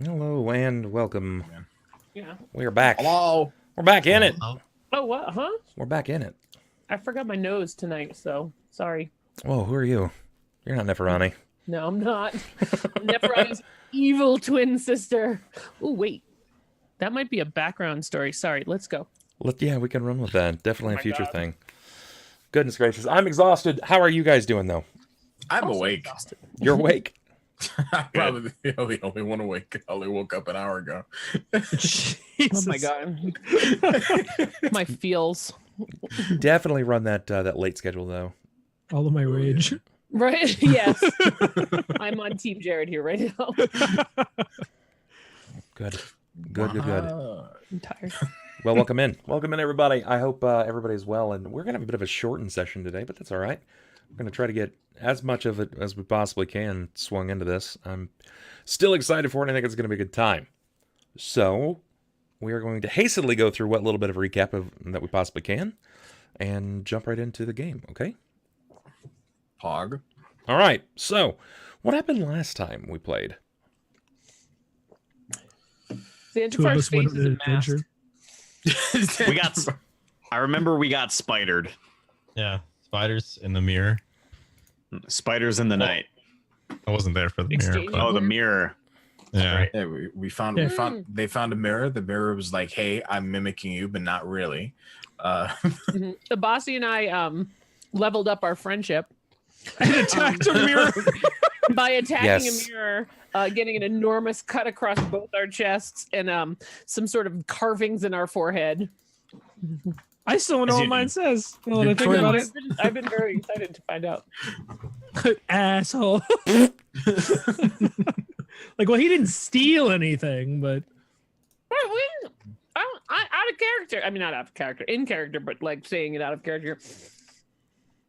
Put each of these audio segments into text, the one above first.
Hello and welcome. Yeah. We're back. Hello. We're back in it. Oh, what? Huh? We're back in it. I forgot my nose tonight, so sorry. Whoa, who are you? You're not Neferani. No, I'm not. I'm Neferani's evil twin sister. Oh, wait. That might be a background story. Sorry, let's go. Yeah, we can run with that. Definitely Oh a future God. thing. Goodness gracious. I'm exhausted. How are you guys doing, though? I'm Also awake. exhausted. You're awake? I'm probably the only one awake. I only woke up an hour ago. Oh my God. My feels. Definitely run that late schedule, though. All of my rage. Right? Yes. I'm on Team Jared here right now. Good. Good. I'm tired. Well, welcome in. Welcome in, everybody. I hope everybody's well. And we're going to have a bit of a shortened session today, but that's all right. We're going to try to get as much of it as we possibly can swung into this. I'm still excited for it. I think it's going to be a good time. So we are going to hastily go through what little bit of a recap that we possibly can and jump right into the game, okay? Pog. All right. So what happened last time we played? Xanjafar's face is a mask. I remember we got spidered. Yeah, spiders in the mirror. Spiders in the night. I wasn't there for the mirror. Exchange. But Oh, the mirror. yeah, Right. Yeah, we found they found a mirror. The mirror was like, "Hey, I'm mimicking you, but not really." Abasi and I leveled up our friendship And attacked a mirror. by attacking Yes. a mirror, getting an enormous cut across both our chests, and some sort of carvings in our forehead. I still don't know As what you mine do. says. Now that I Good think about twins. it. I've been very excited to find out. Asshole. Like, well, he didn't steal anything, but Out of character. I mean, not out of character, in character, but like saying it out of character.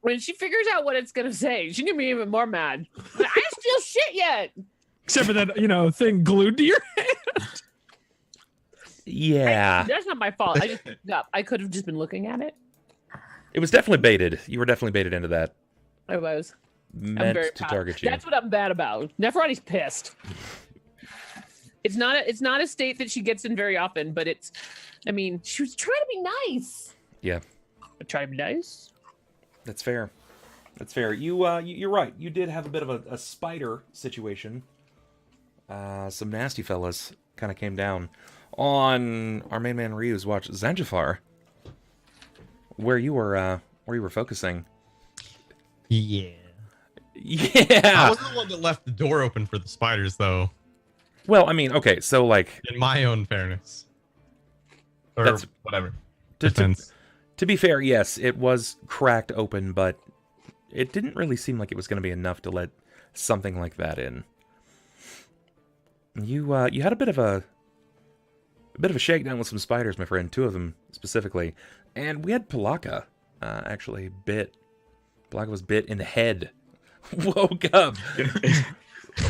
When she figures out what it's gonna say, she can be even more mad. I didn't steal shit yet. except for that, thing glued to your hand. Yeah. That's not my fault. I just picked it up. I could have just been looking at it. It was definitely baited. You were definitely baited into that. I was. Meant very to proud. target you. That's what I'm bad about. Neferani's pissed. It's not a state that she gets in very often, but she was trying to be nice. Yeah. Trying to be nice. That's fair. That's fair. You're right. You did have a bit of a spider situation. Some nasty fellas kind of came down on our main man Ryu's watch, Xanjafar, where you were focusing. yeah. I Yeah. wasn't the one that left the door open for the spiders, though. Well, I mean, okay, so like In my own fairness, or That's- whatever. to Defense. be fair, yes, it was cracked open, but it didn't really seem like it was going to be enough to let something like that in. You had a bit of a shakedown with some spiders, my friend. 2 of them specifically, and we had Pilakka actually bit. Pilakka was bit in the head. Woke up.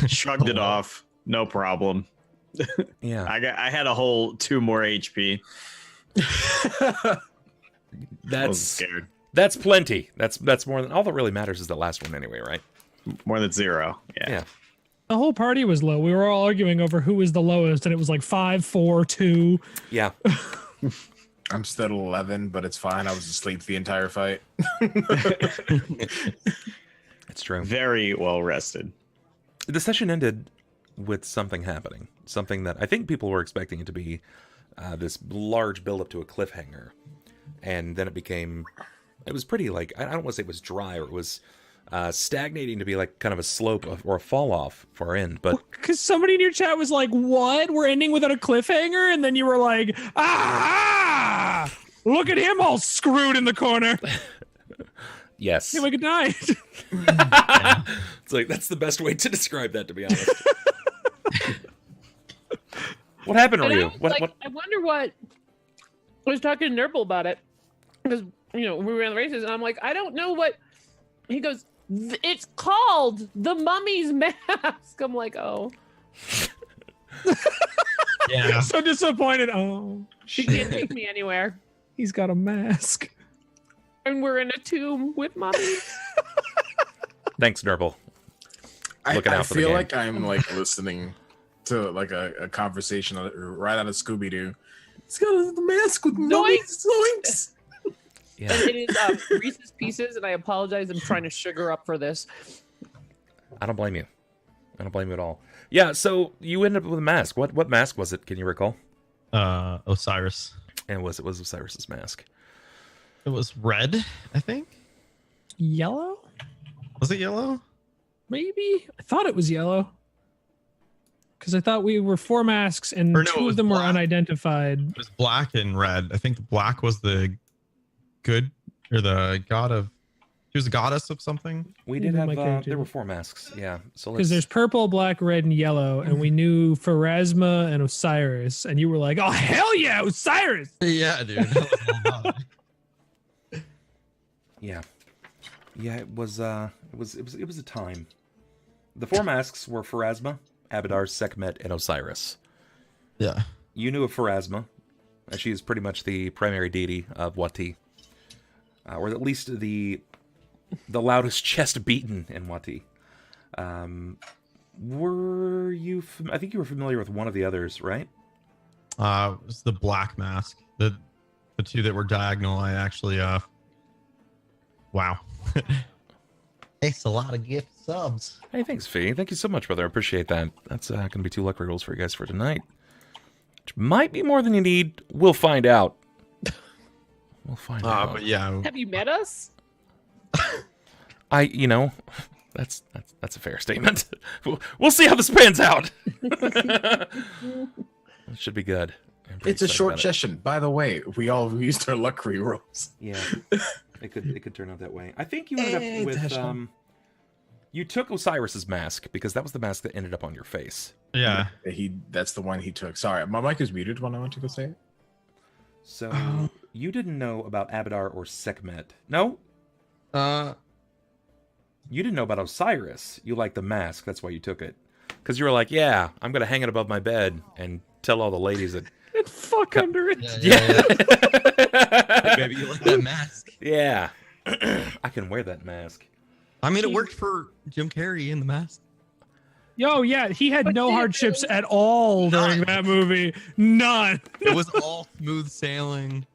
Shrugged it off. No problem. Yeah, I had a whole 2 more HP. I was that's scared. that's plenty. That's more than all that really matters is the last one anyway, right? More than 0. Yeah. The whole party was low. We were all arguing over who was the lowest, and it was like 5, 4, 2. Yeah. I'm still at 11, but it's fine. I was asleep the entire fight. It's true. Very well rested. The session ended with something happening. Something that I think people were expecting it to be this large build-up to a cliffhanger. And then it was pretty, like, I don't want to say it was dry, or it was stagnating to be like kind of a slope or a fall-off for our end. But Because somebody in your chat was like, what? We're ending without a cliffhanger? And then you were like, ah! Look at him all screwed in the corner. yes. Anyway, good night. It's like, that's the best way to describe that, to be honest. What happened, And I Ryu? was What, like, what? I wonder what. I was talking to Nurple about it because we were in the races, and I'm like, I don't know what. He goes, it's called the Mummy's Mask. I'm like, oh, Yeah. So disappointed. Oh, she can't take me anywhere, he's got a mask. and we're in a tomb with Mummy. Thanks, Nurple. Looking I out for the feel game. like I'm like listening to like a conversation right out of Scooby Doo. It's got the mask with Zoinks! zoinks. Yeah. And it is Reese's Pieces, and I apologize. I'm trying to sugar up for this. I don't blame you. I don't blame you at all. Yeah, so you ended up with a mask. What mask was it? Can you recall? Osiris. And it was Osiris's mask. It was red, I think. Yellow? Was it yellow? Maybe. I thought it was yellow. Because I thought we were 4 masks and Or no, it 2 was of them were black. unidentified. It was black and red. I think the black was the good, or the god of. She was a goddess of something. We did Even have my character. there were 4 masks. Yeah. So Because let's there's purple, black, red, and yellow, and we knew Pharasma and Osiris, and you were like, "Oh hell yeah, Osiris!" Yeah, dude. That was all about it. Yeah. Yeah, it was a time. The 4 masks were Pharasma, Abadar, Sekhmet, and Osiris. Yeah. You knew of Pharasma. She is pretty much the primary deity of Wati. Or at least the loudest chest beaten in Wati. Were you... I think you were familiar with one of the others, right? It was the black mask. The 2 that were diagonal, I actually wow. It's a lot of gift subs. Hey, thanks, Fee. Thank you so much, brother. I appreciate that. That's going to be 2 luck rolls for you guys for tonight. Which might be more than you need. We'll find out. We'll find out. But yeah. Have you met us? That's a fair statement. We'll see how this pans out. It should be good. I'm pretty It's a excited short about it. session. By the way, we all used our luck re-rolls. Yeah, it could turn out that way. I think you ended up with you took Osiris's mask because that was the mask that ended up on your face. Yeah. That's the one he took. Sorry, my mic is muted when I went to go say it. So you didn't know about Abadar or Sekhmet. No? You didn't know about Osiris. You liked the mask. That's why you took it. Because you were like, yeah, I'm going to hang it above my bed and tell all the ladies that... And fuck under it. Yeah. Maybe you like that mask. Yeah. I can wear that mask. I mean, it worked for Jim Carrey in The Mask. Yo, yeah, he had But no did it hardships really? at all during None. that movie. None. It was all smooth sailing,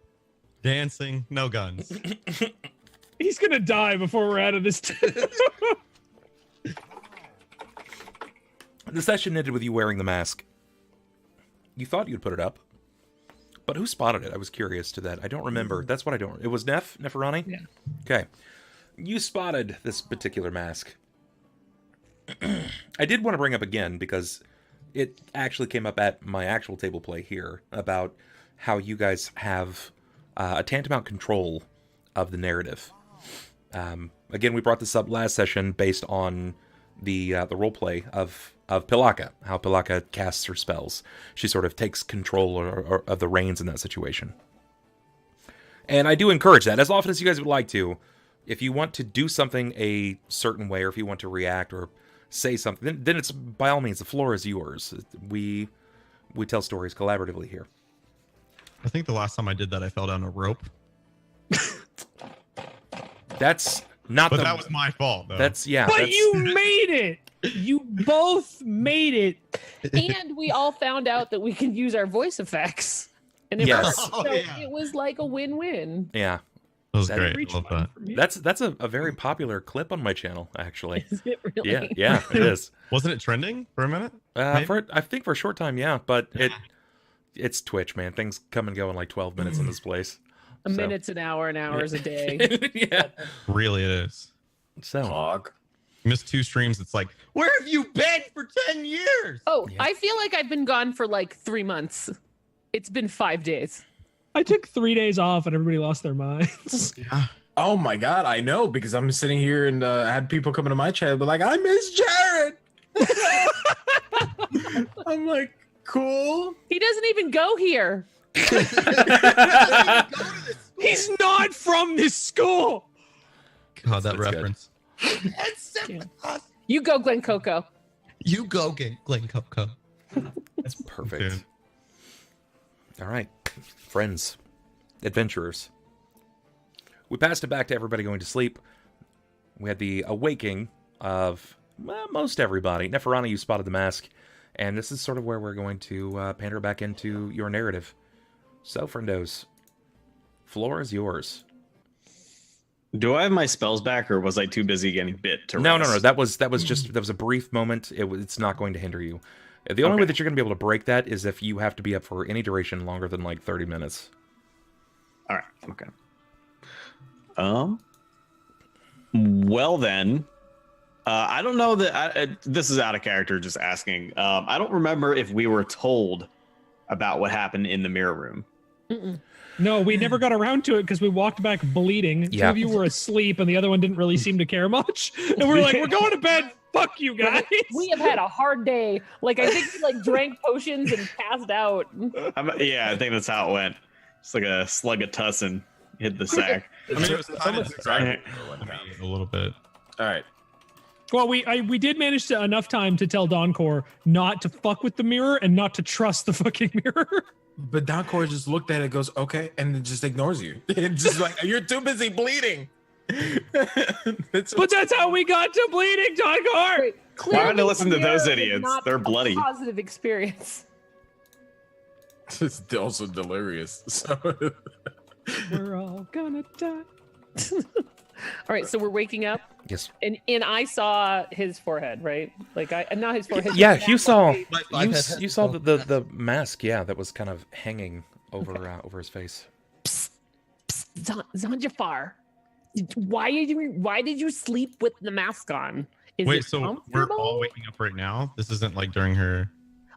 dancing, no guns. He's gonna die before we're out of this. The session ended with you wearing the mask. You thought you'd put it up. But who spotted it? I was curious to that. I don't remember. That's what I don't... It was Neferani? Yeah. Okay. You spotted this particular mask. I did want to bring up again because it actually came up at my actual table play here about how you guys have a tantamount control of the narrative. Again, we brought this up last session based on the roleplay of Pilakka, how Pilakka casts her spells. She sort of takes control of the reins in that situation. And I do encourage that, as often as you guys would like to. If you want to do something a certain way, or if you want to react or say something, then it's, by all means, the floor is yours. We tell stories collaboratively here. I think the last time I did that, I fell down a rope. That's not But that was my fault, though. That's, yeah. But that's, you made it. You both made it. And we all found out that we can use our voice effects. And it, Yes. worked. Oh, So yeah. it was like a win-win. Yeah. That was That great. Reach I love button that. for me. That's a very popular clip on my channel, actually. Is it really? Yeah, it is. Wasn't it trending for a minute? Maybe? I think for a short time, yeah, but it's Twitch, man. Things come and go in like 12 minutes in this place. A minute's an hour and hours a day. Yeah. Really, it is. So, Hog. Missed 2 streams. It's like, where have you been for 10 years? Oh, Yeah. I feel like I've been gone for like 3 months. It's been 5 days. I took 3 days off and everybody lost their minds. Yeah. Oh my god, I know, because I'm sitting here and I had people come into my chat, but like, I miss Jared. I'm like, cool. He doesn't even go here. He's not from this school. God, that That's good. reference. You go, Glen Coco. You go get Glen Coco. that's perfect. Dude. All right, friends, adventurers. We passed it back to everybody going to sleep. We had the awaking of most everybody. Neferani, you spotted the mask, And this is sort of where we're going to pander back into your narrative. So, friendos, floor is yours. Do I have my spells back, or was I too busy getting bit to No. rest? That was a brief moment. It's not going to hinder you. The only way that you're going to be able to break that is if you have to be up for any duration longer than like 30 minutes. All right. Okay. Well then, I don't know that this is out of character. Just asking. I don't remember if we were told about what happened in the mirror room. Mm-mm. No, we never got around to it because we walked back bleeding. Yeah. Two of you were asleep, and the other one didn't really seem to care much. And we're like, we're going to bed. Fuck you guys. We have had a hard day. Like, I think we like drank potions and passed out. Yeah, I think that's how it went. It's like a slug of tussin hit the sack. I mean, it was kind of Right. a little bit. All right. Well, we did manage to enough time to tell Donkor not to fuck with the mirror and not to trust the fucking mirror. But Donkor just looked at it, goes, okay, and then just ignores you. It's just like, you're too busy bleeding. But that's how we got to bleeding, Donkor. Right. Why would I listen to the mirror those is idiots? not They're a bloody. Positive experience. It's also delirious. So We're all gonna die. All right, so we're waking up, Yes. and I saw his forehead, right? Like not his forehead. Yeah, his you back, saw like, you saw the mask, yeah, that was kind of hanging over over his face. Xanjafar, why did you sleep with the mask on? Is Wait, it so we're comfortable? all waking up right now? This isn't like during her.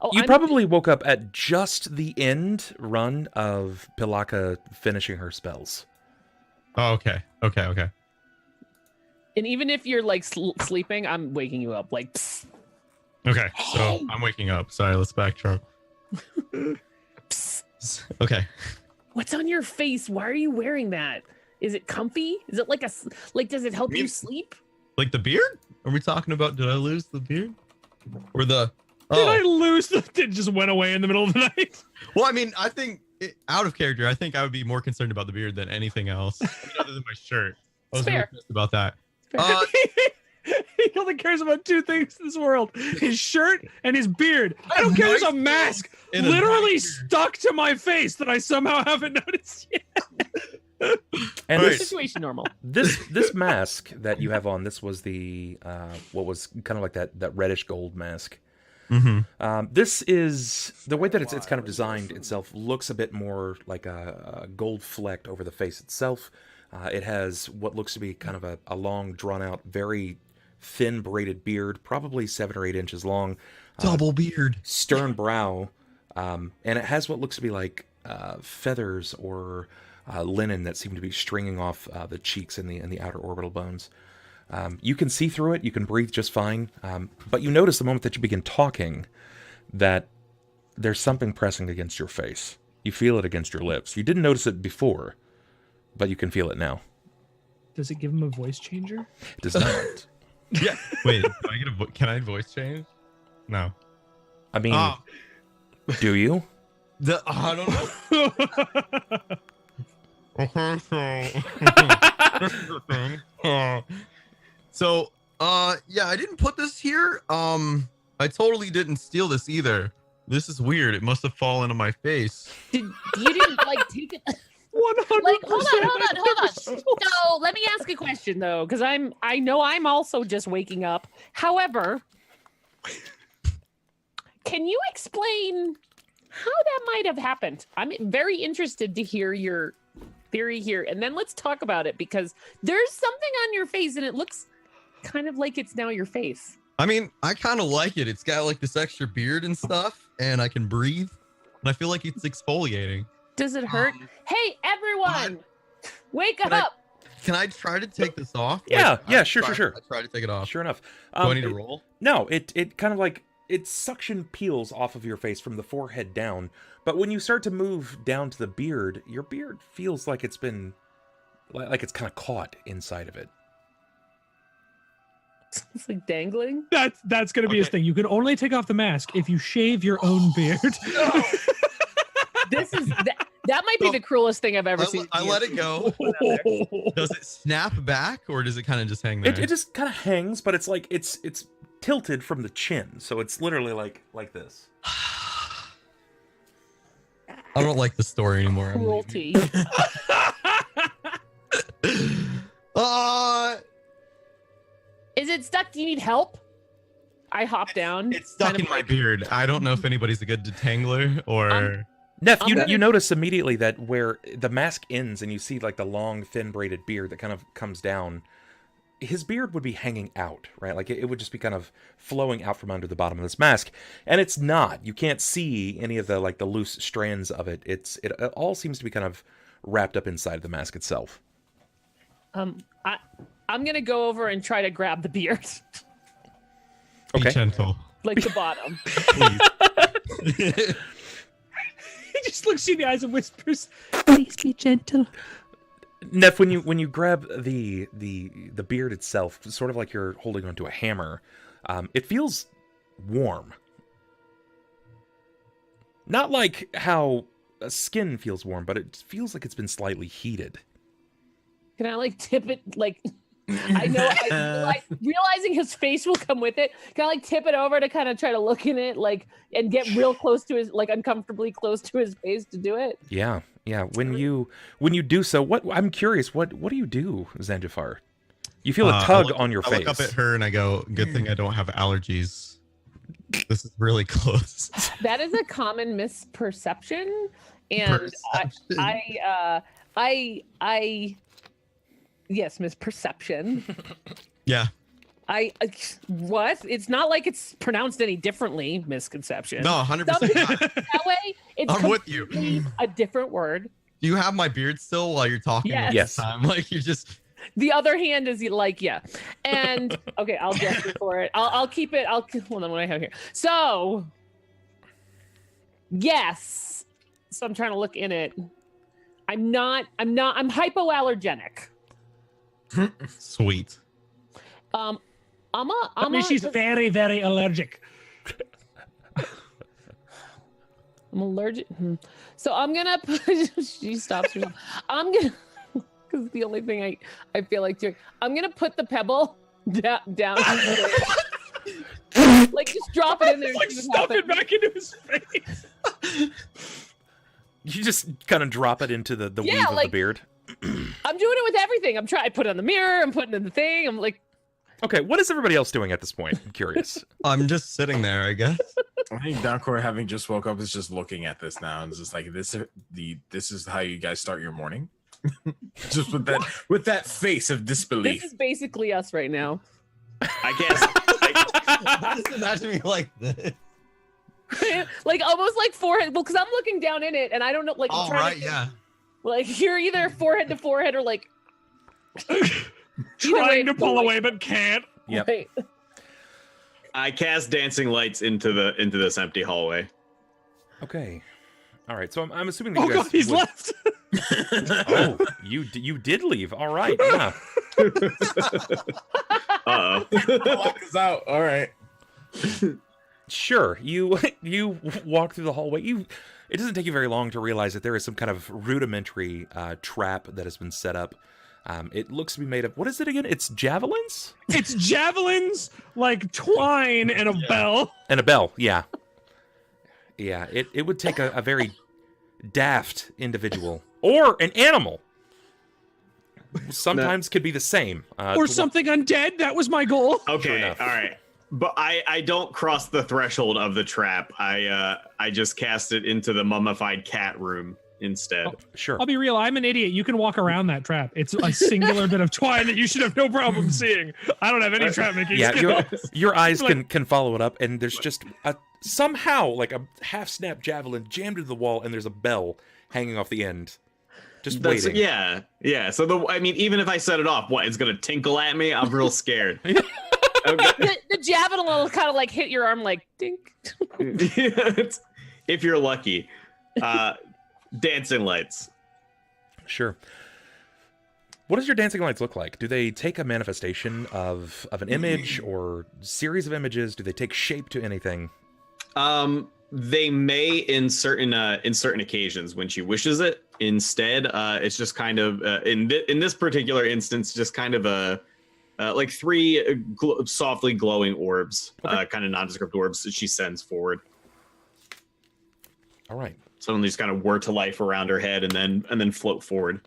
Oh, You I'm- probably woke up at just the end run of Pilakka finishing her spells. Oh, okay. And even if you're like sleeping, I'm waking you up. Like, psst, Okay, so I'm waking up. Sorry, let's backtrack. psst. Okay. What's on your face? Why are you wearing that? Is it comfy? Is it like does it help you mean- sleep? Like the beard? Are we talking about, did I lose the beard? Or the... Did I Oh, lose the... It just went away in the middle of the night. well, I mean, I think, out of character, I think I would be more concerned about the beard than anything else. I mean, other than my shirt. I was really Fair. pissed about that. He only cares about two things in this world: his shirt and his beard. I don't care. There's a mask And a literally nice beard. stuck to my face that I somehow haven't noticed yet. And Right. this Situation normal. this mask that you have on, this was the what was kind of like that reddish gold mask. Mm-hmm. This is the way that it's kind of designed itself looks a bit more like a gold flecked over the face itself. It has what looks to be kind of a long, drawn-out, very thin braided beard, probably 7 or 8 inches long. Double beard. Stern brow, and it has what looks to be like feathers or linen that seem to be stringing off the cheeks and the outer orbital bones. You can see through it, you can breathe just fine, but you notice the moment that you begin talking that there's something pressing against your face. You feel it against your lips. You didn't notice it before, but you can feel it now. Does it give him a voice changer? It does not. Yeah. Wait, do I get can I voice change? No. I mean, do you? I don't know. So, yeah, I didn't put this here. I totally didn't steal this either. This is weird. It must have fallen on my face. You didn't like take it? 100%. Like, hold on. So let me ask a question though, because I know I'm also just waking up. However, can you explain how that might have happened? I'm very interested to hear your theory here, and then let's talk about it because there's something on your face, and it looks kind of like it's now your face. I mean, I kind of like it. It's got like this extra beard and stuff, and I can breathe, and I feel like it's exfoliating. Does it hurt? Hey, everyone, wake Can I- up! Can I try to take this off? Yeah, I sure. try to take it off. Sure enough. Do I need to roll? No, it kind of like it suction peels off of your face from the forehead down. But when you start to move down to the beard, your beard feels like it's been like it's kind of caught inside of it. It's like dangling. That's gonna be his Okay. thing. You can only take off the mask if you shave your own beard. This is that might be the cruelest thing I've ever seen. I let it go. Does it snap back or does it kind of just hang there? It just kind of hangs, but it's like it's tilted from the chin, so it's literally like this. I don't like the story anymore. I'm leaving. Cruelty. Is it stuck? Do you need help? I hop down. It's stuck in my beard. I don't know if anybody's a good detangler or. Neff, you notice immediately that where the mask ends and you see like the long, thin braided beard that kind of comes down, his beard would be hanging out, right? Like it would just be kind of flowing out from under the bottom of this mask. And it's not. You can't see any of the like the loose strands of it. It all seems to be kind of wrapped up inside the mask itself. I'm gonna go over and try to grab the beard. Be Okay. gentle. Like the bottom. Please. He just looks you in the eyes and whispers, "Please be gentle." Neff, when you grab the beard itself, sort of like you're holding onto a hammer, it feels warm. Not like how a skin feels warm, but it feels like it's been slightly heated. Can I like tip it like I know I realizing his face will come with it. Can I like tip it over to kind of try to look in it like and get real close to his like uncomfortably close to his face to do it? Yeah. When you do so, what I'm curious, what do you do, Xanjafar? You feel a tug on your face. I look up at her and I go, "Good thing I don't have allergies. This is really close." That is a common misperception, and I yes, misperception. Yeah. What? It's not like it's pronounced any differently. Misconception. No, 100%. That way, it's I'm with you. completely a different word. Do you have my beard still while you're talking? Yes. all Yes. the time? Like you're just. The other hand is like, yeah. And okay, I'll gesture for it. I'll keep it. Hold on, what do I have here? So, yes. So I'm trying to look in it. I'm hypoallergenic. Sweet. I mean, she's very, very allergic. I'm allergic. So I'm gonna put, she stops herself. I'm gonna, because the only thing I feel like doing, I'm gonna put the pebble down. Like just drop it in there. Like stuff it back into his face. You just kind of drop it into the weave of the beard. I'm doing it with everything. I put it on the mirror. I'm putting it in the thing. I'm like, Okay, what is everybody else doing at this point? I'm curious. I'm just sitting there, I guess. I think Donkor, having just woke up, is just looking at this now and is just like, this is how you guys start your morning. Just with that face of disbelief. this is basically us right now. I guess. Just imagine me like this. Like almost like forehead. Well, because I'm looking down in it and I don't know. Like, All right, yeah. Like you're either forehead to forehead or like Trying to pull away but can't. Yep. Right. I cast dancing lights into this empty hallway. Okay. All right. So I'm assuming that Oh you guys god, he's would- left. Oh, you did leave. All right. Yeah. Uh-oh. Lock us out. All right. Sure. You walk through the hallway. It doesn't take you very long to realize that there is some kind of rudimentary trap that has been set up. It looks to be made of, what is it again? It's javelins? It's javelins, like twine, and a bell. And a bell, yeah. Yeah, it would take a very daft individual. Or an animal. Sometimes could be the same. Or something undead. That was my goal. Okay, enough. all right. But I don't cross the threshold of the trap. I just cast it into the mummified cat room instead. Oh, sure. I'll be real. I'm an idiot. You can walk around that trap. It's a singular bit of twine that you should have no problem seeing. I don't have any trap making Yeah, skills. your eyes Like- can follow it up, and there's just somehow like a half-snap javelin jammed into the wall, and there's a bell hanging off the end. Just waiting. Yeah. So even if I set it off, what, it's gonna tinkle at me? I'm real scared. Okay. The javelin will kind of like hit your arm like dink. If you're lucky. Dancing lights. Sure. What does your dancing lights look like? Do they take a manifestation of an image or series of images? Do they take shape to anything? They may in certain occasions when she wishes it. Instead, it's just kind of in this particular instance, just kind of like three softly glowing orbs, Okay. kind of nondescript orbs that she sends forward. All right. Suddenly just kind of whir to life around her head and then float forward.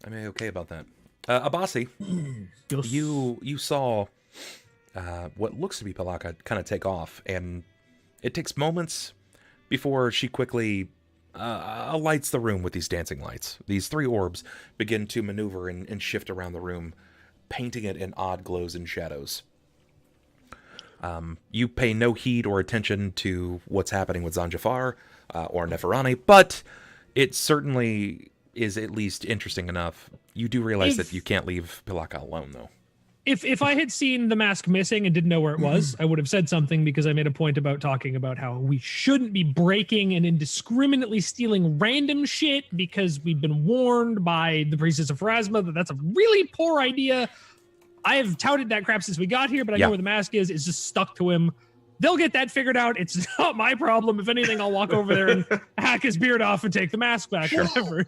I'm okay about that. Abasi, you saw what looks to be Pilakka kind of take off, and it takes moments before she quickly lights the room with these dancing lights. These three orbs begin to maneuver and shift around the room, painting it in odd glows and shadows. You pay no heed or attention to what's happening with Xanjafar or Neferani, but it certainly is at least interesting enough. You do realize that you can't leave Pilakka alone, though. If I had seen the mask missing and didn't know where it was, I would have said something because I made a point about talking about how we shouldn't be breaking and indiscriminately stealing random shit because we've been warned by the Priestess of Pharasma that that's a really poor idea. I have touted that crap since we got here, but I know where the mask is. It's just stuck to him. They'll get that figured out. It's not my problem. If anything, I'll walk over there and hack his beard off and take the mask back. Whatever.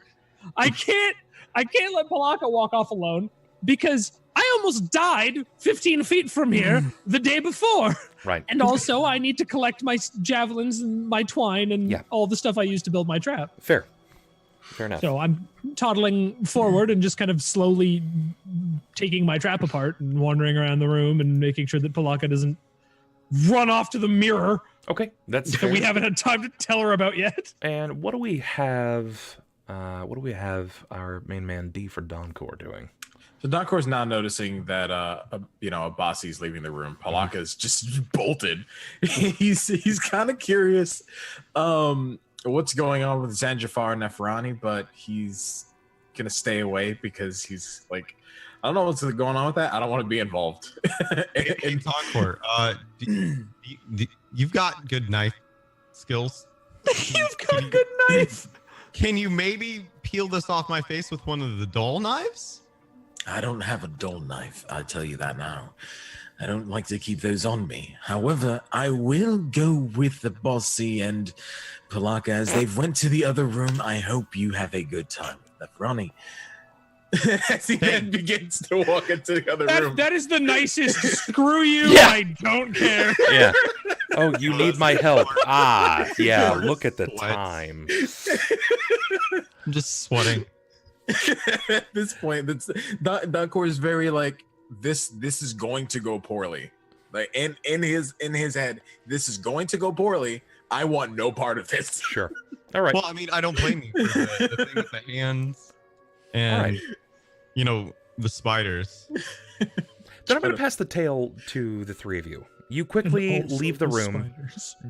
I can't let Pilakka walk off alone because I almost died 15 feet from here the day before. Right. And also, I need to collect my javelins and my twine and all the stuff I used to build my trap. Fair enough. So I'm toddling forward and just kind of slowly taking my trap apart and wandering around the room and making sure that Pilakka doesn't run off to the mirror. Okay, that's that fair. we haven't had time to tell her about yet. And what do we have? What do we have our main man D for Donkor doing? So Donkor's now noticing that Abasi's leaving the room. Pilakka's just bolted. he's kind of curious what's going on with Xanjafar and Neferani, but he's gonna stay away because he's like, I don't know what's going on with that. I don't want to be involved. In Donkor, you've got good knife skills. You've got good knife. Can you maybe peel this off my face with one of the dull knives? I don't have a dull knife, I'll tell you that now. I don't like to keep those on me. However, I will go with the Bossy and Pilakka as they've went to the other room. I hope you have a good time with Neferani. As he then begins to walk into the other room. That is the nicest screw you. Yeah. I don't care. Yeah. Oh, you need my help. Yeah. Look at the time. I'm just sweating. At this point, Donkor is very like, this is going to go poorly. Like in his head, this is going to go poorly. I want no part of this. Sure. All right. Well, I mean, I don't blame you for the thing with the hands and the spiders. Then I'm going to pass the tail to the three of you. You quickly leave the room,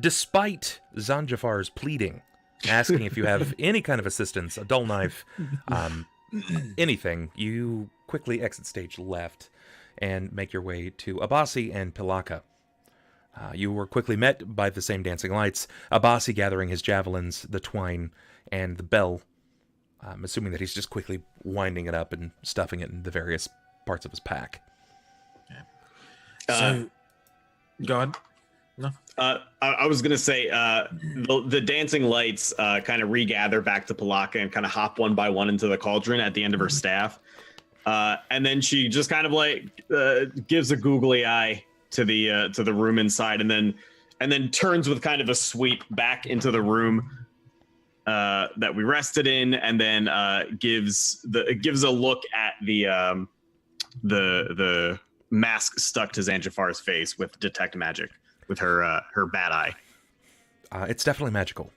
despite Xanjafar's pleading, asking if you have any kind of assistance, a dull knife, anything. You quickly exit stage left and make your way to Abasi and Pilakka. You were quickly met by the same dancing lights, Abasi gathering his javelins, the twine, and the bell. I'm assuming that he's just quickly winding it up and stuffing it in the various parts of his pack. So, go ahead. No. I was gonna say the dancing lights kind of regather back to Pilakka and kind of hop one by one into the cauldron at the end of her staff, and then she just kind of like gives a googly eye to the room inside, and then turns with kind of a sweep back into the room that we rested in, and then gives a look at the mask stuck to Xanjafar's face with detect magic with her bad eye. It's definitely magical.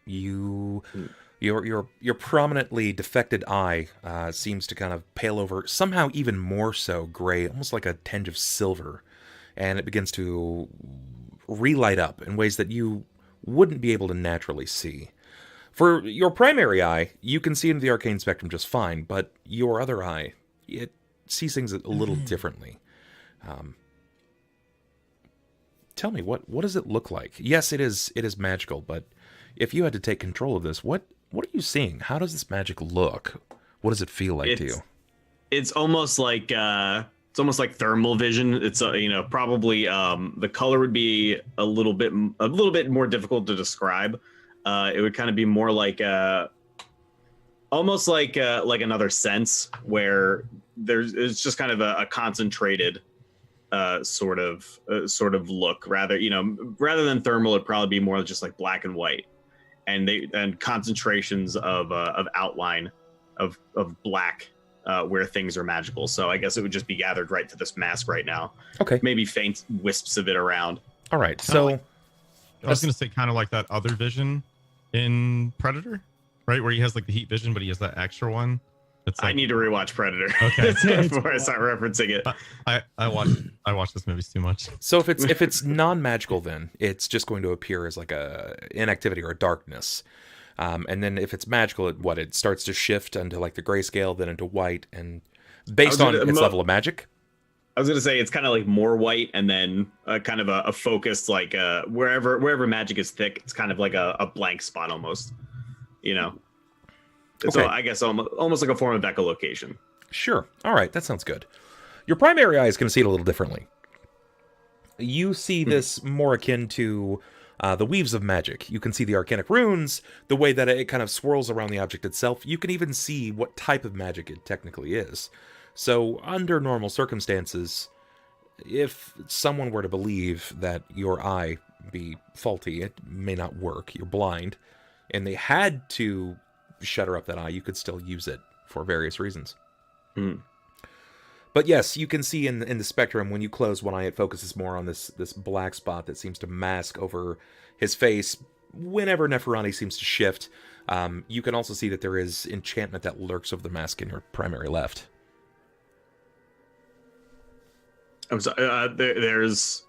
Your prominently defected eye seems to kind of pale over, somehow even more so gray, almost like a tinge of silver, and it begins to relight up in ways that you wouldn't be able to naturally see. For your primary eye, you can see into the arcane spectrum just fine, but your other eye, it sees things a little differently. Tell me, what does it look like? Yes, it is magical, but if you had to take control of this, what are you seeing? How does this magic look? What does it feel like to you? It's almost like thermal vision. It's probably the color would be a little bit more difficult to describe. It would kind of be more like almost like another sense where it's just kind of a concentrated sort of look. Rather than thermal, it'd probably be more just like black and white, and concentrations of outline of black where things are magical. So I guess it would just be gathered right to this mask right now. Okay. Maybe faint wisps of it around. All right. So I was going to say kind of like that other vision in Predator, right? Where he has like the heat vision, but he has that extra one. It's like, I need to rewatch Predator Okay. before I start referencing it. I watch this movies too much. So if it's non-magical, then it's just going to appear as like a inactivity or a darkness, and then if it's magical, it starts to shift into like the grayscale, then into white, and based on its level of magic. I was gonna say it's kind of like more white, and then kind of a focused like wherever magic is thick, it's kind of like a blank spot almost. It's Okay. I guess almost like a form of echolocation. Sure. All right, that sounds good. Your primary eye is going to see it a little differently. You see this more akin to the weaves of magic. You can see the arcanic runes, the way that it kind of swirls around the object itself. You can even see what type of magic it technically is. So, under normal circumstances, if someone were to believe that your eye be faulty, it may not work. You're blind, and they had to shutter up that eye, you could still use it for various reasons. But yes, you can see in the spectrum, when you close one eye, it focuses more on this black spot that seems to mask over his face whenever Neferani seems to shift. You can also see that there is enchantment that lurks over the mask in your primary left. I'm sorry. There's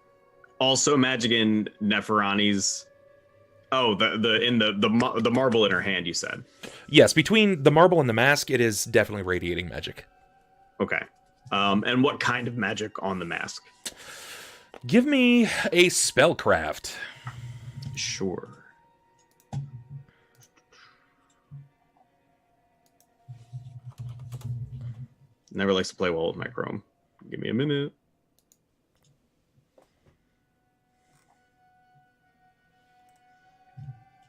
also magic in Neferani's. Oh, the marble in her hand, you said. Yes, between the marble and the mask, it is definitely radiating magic. Okay. And what kind of magic on the mask? Give me a spellcraft. Sure. Never likes to play well with my Chrome. Give me a minute.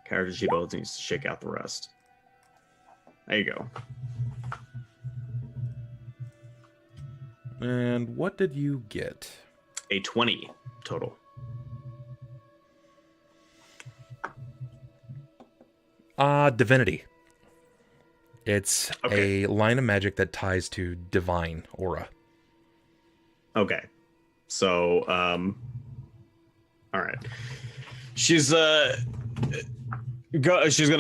Character sheet builds needs to shake out the rest. There you go. And what did you get? A 20 total. Divinity. It's a line of magic that ties to divine aura. Okay. So, all right. She's gonna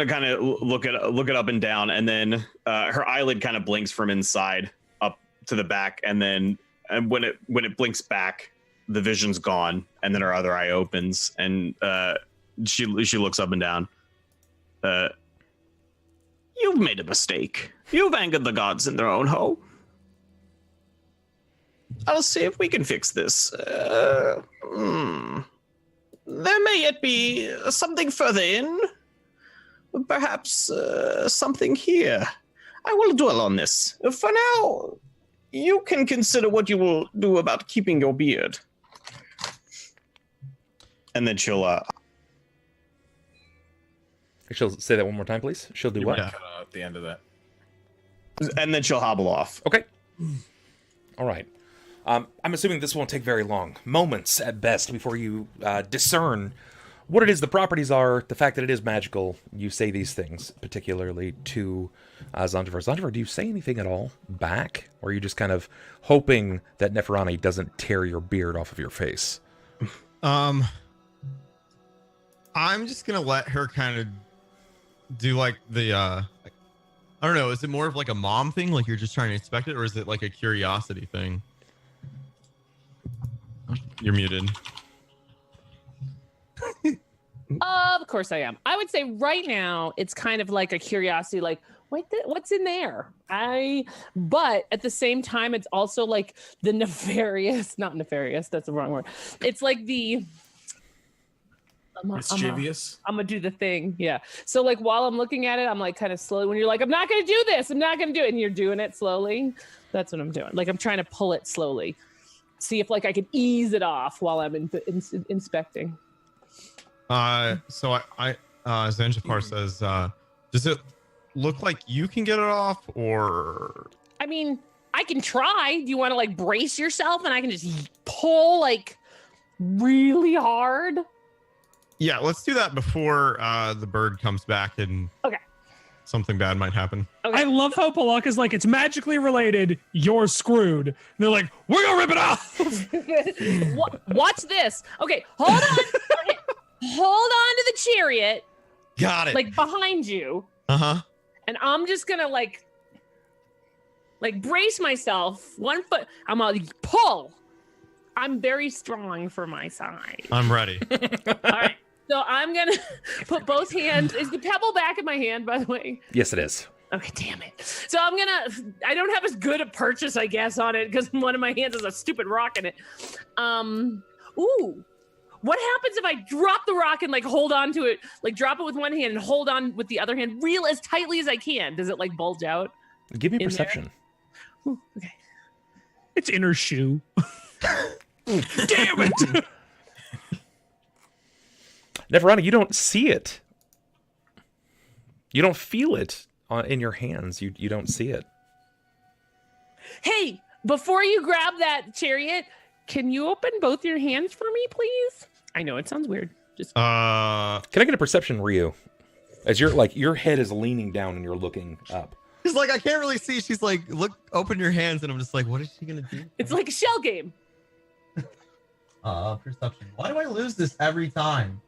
kind of look it up and down, and then her eyelid kind of blinks from inside up to the back, and when it blinks back, the vision's gone, and then her other eye opens, and she looks up and down. You've made a mistake. You've angered the gods in their own home. I'll see if we can fix this. There may yet be something further in. Perhaps something here. I will dwell on this. For now, you can consider what you will do about keeping your beard. And then she'll say that one more time, please. She'll do what? Cut out at the end of that. And then she'll hobble off. Okay. All right. I'm assuming this won't take very long. Moments at best before you discern what it is the properties are, the fact that it is magical. You say these things, particularly to Xanjafar. Xanjafar, do you say anything at all back? Or are you just kind of hoping that Neferani doesn't tear your beard off of your face? I'm just going to let her kind of do like the, I don't know, is it more of like a mom thing? Like you're just trying to inspect it, or is it like a curiosity thing? You're muted. Of course I am. I would say right now it's kind of like a curiosity, like, wait, what's in there? But at the same time, it's also like the not nefarious, that's the wrong word. It's like the Mischievous. I'm gonna do the thing. Yeah. So like while I'm looking at it, I'm like kind of slowly, when you're like, I'm not gonna do this, I'm not gonna do it, and you're doing it slowly. That's what I'm doing. Like I'm trying to pull it slowly. See if like I can ease it off while I'm inspecting. So Xanjafar says, does it look like you can get it off, or? I mean, I can try. Do you want to like brace yourself and I can just pull like really hard? Yeah, let's do that before the bird comes back and Okay. something bad might happen. Okay. I love how Pilakka's like, it's magically related. You're screwed. And they're like, we're gonna rip it off. Watch this. Okay, hold on. Okay. Hold on to the chariot, Got it. like behind you, Uh-huh. and I'm just gonna like brace myself. 1 foot. I'm gonna pull. I'm very strong for my size. I'm ready. All right. So I'm gonna put both hands. Is the pebble back in my hand, by the way? Yes, it is. Okay, damn it. So I don't have as good a purchase, I guess, on it because one of my hands is a stupid rock in it. Ooh. What happens if I drop the rock and like hold on to it, like drop it with one hand and hold on with the other hand real as tightly as I can? Does it like bulge out? Give me In perception. Ooh, okay. It's inner shoe. Damn it. Neferani, you don't see it. You don't feel it in your hands. You don't see it. Hey, before you grab that chariot, can you open both your hands for me, please? I know it sounds weird. Just Can I get a perception, Ryu? As your head is leaning down and you're looking up. She's like, I can't really see. She's like, look, open your hands. And I'm just like, what is she going to do? it's like a shell game. Perception. Why do I lose this every time?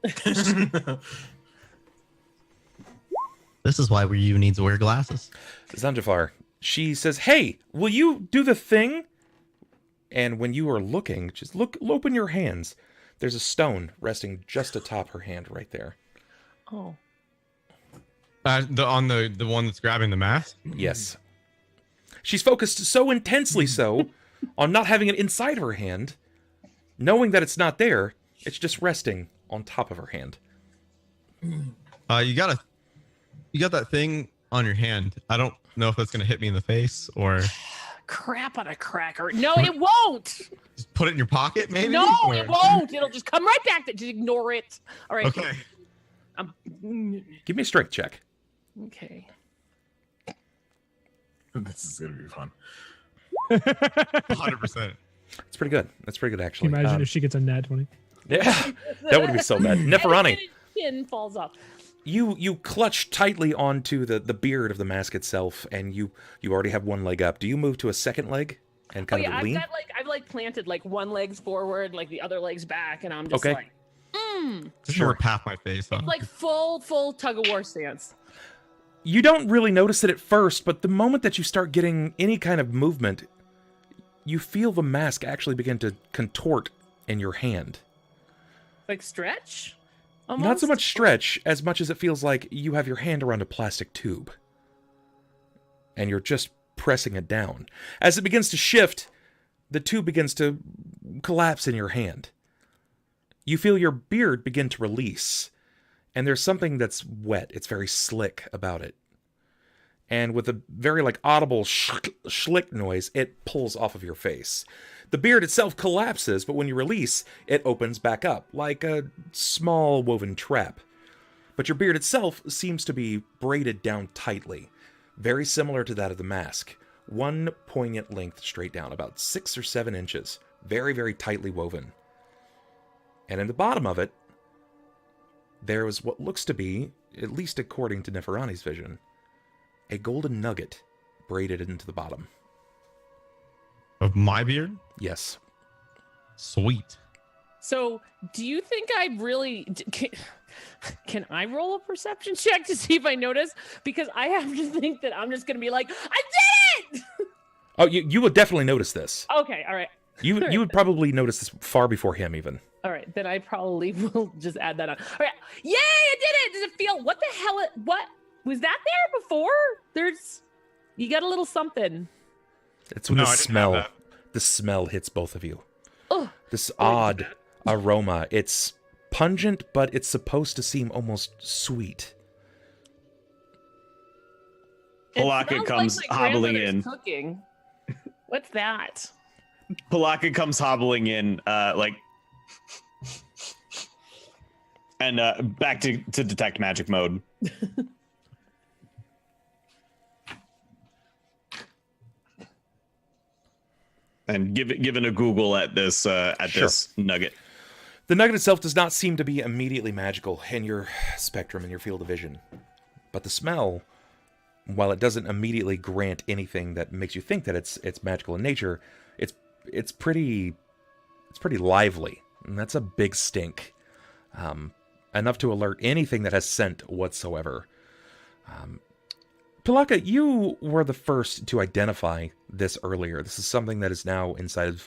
This is why Ryu needs to wear glasses. Xanjafar, she says, "Hey, will you do the thing?" And when you are looking, just open your hands. There's a stone resting just atop her hand right there. Oh. On the one that's grabbing the mask? Yes. She's focused so intensely so on not having it inside her hand, knowing that it's not there, it's just resting on top of her hand. You got that thing on your hand. I don't know if that's going to hit me in the face or Crap on a cracker. No, it won't. just put it in your pocket, maybe? No, Or- it won't. It'll just come right back. Just ignore it. All right. Okay. Give me a strength check. Okay. This is gonna be fun. 100%. It's pretty good. That's pretty good, Can actually. you imagine if she gets a nat 20? Yeah, that would be so bad. Neferani, Skin falls off. you clutch tightly onto the beard of the mask itself, and you already have one leg up. Do you move to a second leg and kind of lean? I've planted like one leg's forward, like the other leg's back, and I'm just Okay. like, Just Sure. sure. Pat my face off. it's like full tug of war stance. You don't really notice it at first, but the moment that you start getting any kind of movement, you feel the mask actually begin to contort in your hand. Like stretch? Not so Almost? much stretch, as much as it feels like you have your hand around a plastic tube. And you're just pressing it down. As it begins to shift, the tube begins to collapse in your hand. You feel your beard begin to release. And there's something that's wet. It's very slick about it. And with a very audible schlick noise, it pulls off of your face. The beard itself collapses, but when you release, it opens back up, like a small woven trap. But your beard itself seems to be braided down tightly, very similar to that of the mask. One poignant length straight down, about 6 or 7 inches, very, very tightly woven. And in the bottom of it, there was what looks to be, at least according to Neferani's vision, a golden nugget braided into the bottom. Of my beard? Yes. Sweet. So, do you think I really can I roll a perception check to see if I notice? Because I have to think that I'm just gonna be like, I did it. Oh, you would definitely notice this. Okay, all right. You would probably notice this far before him, even. All right, then I probably will just add that on. All right, yay! I did it. Does it feel? What the hell? What was that there before? You got a little something. It's when No, the I didn't have smell. that. The smell hits both of you. Oh, This odd aroma. It's pungent, but it's supposed to seem almost sweet. it Pilakka smells comes like my hobbling grandmother's in. Cooking. What's that? Pilakka comes hobbling in, and back to detect magic mode. And given a Google at this this nugget. The nugget itself does not seem to be immediately magical in your spectrum, in your field of vision. But the smell, while it doesn't immediately grant anything that makes you think that it's magical in nature, it's pretty lively. And that's a big stink. Enough to alert anything that has scent whatsoever. Pilakka, you were the first to identify this earlier. This is something that is now inside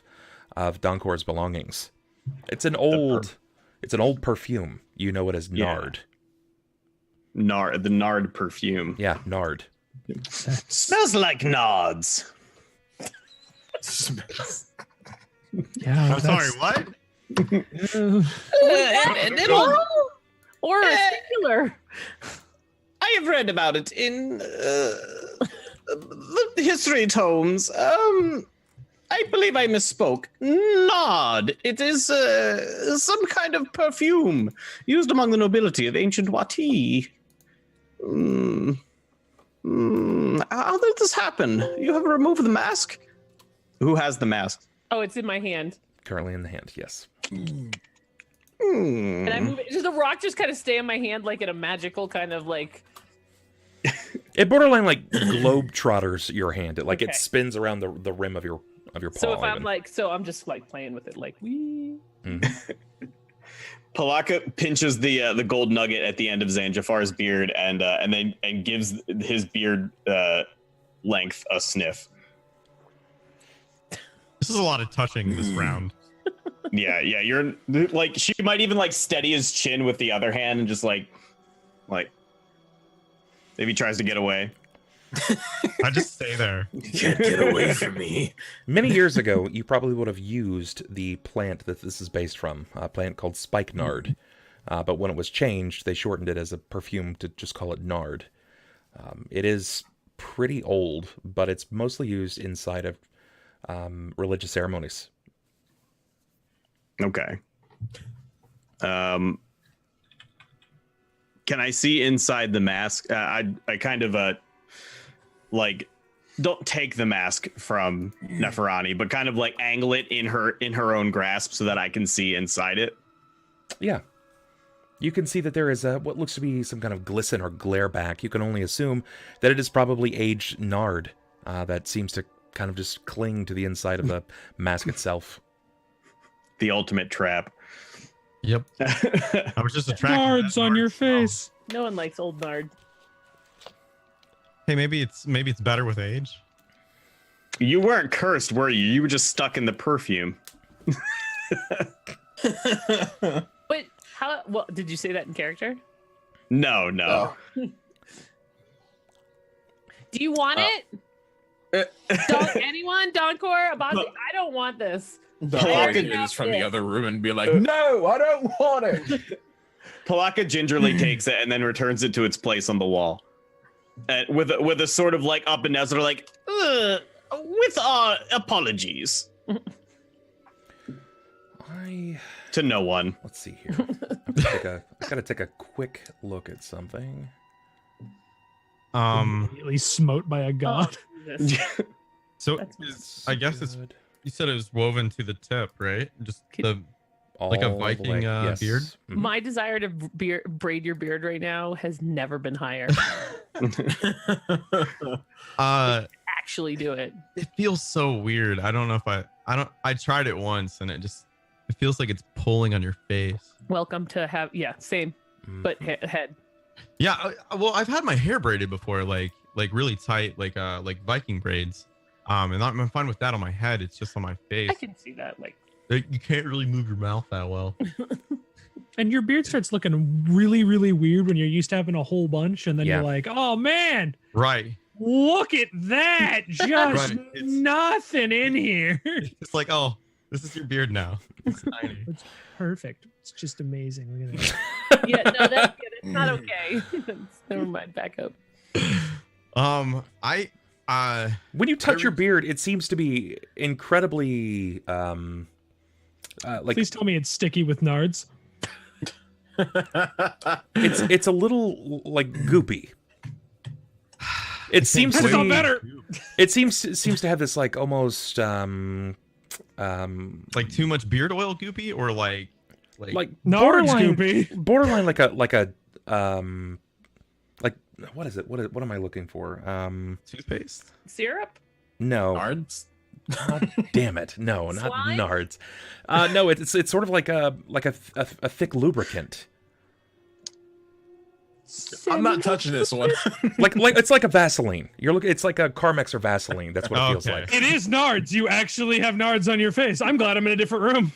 of Donkor's belongings. It's an old perfume. You know it as nard. The nard perfume. Yeah, nard. Smells like nards. Yeah. I'm sorry, what? Or singular. I have read about it in the history tomes. I believe I misspoke. Nard. It is some kind of perfume used among the nobility of ancient Wati. How did this happen? You have removed the mask? Who has the mask? Oh, it's in my hand. Currently in the hand, yes. And I move it. Does the rock just kind of stay in my hand like in a magical kind of like... It borderline like globetrotters your hand. It Okay. it spins around the rim of your paw. So if I'm even. like, so I'm just like playing with it like, wee. Pilakka pinches the gold nugget at the end of Xanjafar's beard and then gives his beard length a sniff. This is a lot of touching this round. Yeah, you're like she might even like steady his chin with the other hand and just like maybe he tries to get away. I just stay there. You can't get away from me. Many years ago, you probably would have used the plant that this is based from, a plant called spikenard. But when it was changed, they shortened it as a perfume to just call it nard. It is pretty old, but it's mostly used inside of religious ceremonies. Okay. Can I see inside the mask? I kind of like don't take the mask from Neferani, but kind of like angle it in her own grasp so that I can see inside it. Yeah. You can see that there is what looks to be some kind of glisten or glare back. You can only assume that it is probably aged nard that seems to kind of just cling to the inside of the mask itself. The ultimate trap. Yep. I was just attracted. Nards on your face. No one likes old nard. Hey, maybe it's better with age. You weren't cursed, were you? You were just stuck in the perfume. But how? Well, did you say that in character? No. Do you want it? Anyone? Donkor? Abasi? I don't want this. Pilakka is from the other room and be like, no, I don't want it. Pilakka gingerly takes it and then returns it to its place on the wall. With a sort of like up and down, sort of like, with our apologies. To no one. Let's see here. I gotta take a quick look at something. Immediately smote by a god. So That's I guess it's. Good. You said it was woven to the tip, right? Just like a All the Viking way, yes. beard. Mhm. My desire to braid your beard right now has never been higher. Actually do it. It feels so weird. I don't know if I tried it once and it feels like it's pulling on your face. Welcome to same, but head. Yeah, well, I've had my hair braided before, like really tight, like Viking braids. And I'm fine with that on my head. It's just on my face. I can see that. Like You can't really move your mouth that well. And your beard starts looking really, really weird when you're used to having a whole bunch, and then Yeah. you're like, oh man, Right. look at that. Just Right. It's- nothing in here. It's like, oh, this is your beard now. It's tiny. It's perfect. It's just amazing. Look at that. yeah, no, that's not okay. Never mind. Back up. When you touch your beard, it seems to be incredibly Please tell me it's sticky with nards. it's a little like goopy. It seems to That's not be better. It seems to have this like almost Like too much beard oil goopy, or like Nard's borderline, goopy. borderline like a like what is it? What am I looking for? toothpaste? Syrup? No. Nards? Damn it! No, not Slime? Nards. No, it's sort of like a thick lubricant. I'm not touching this one. like it's like a Vaseline. It's like a Carmex or Vaseline. That's what it feels Okay. like. It is Nards. You actually have Nards on your face. I'm glad I'm in a different room.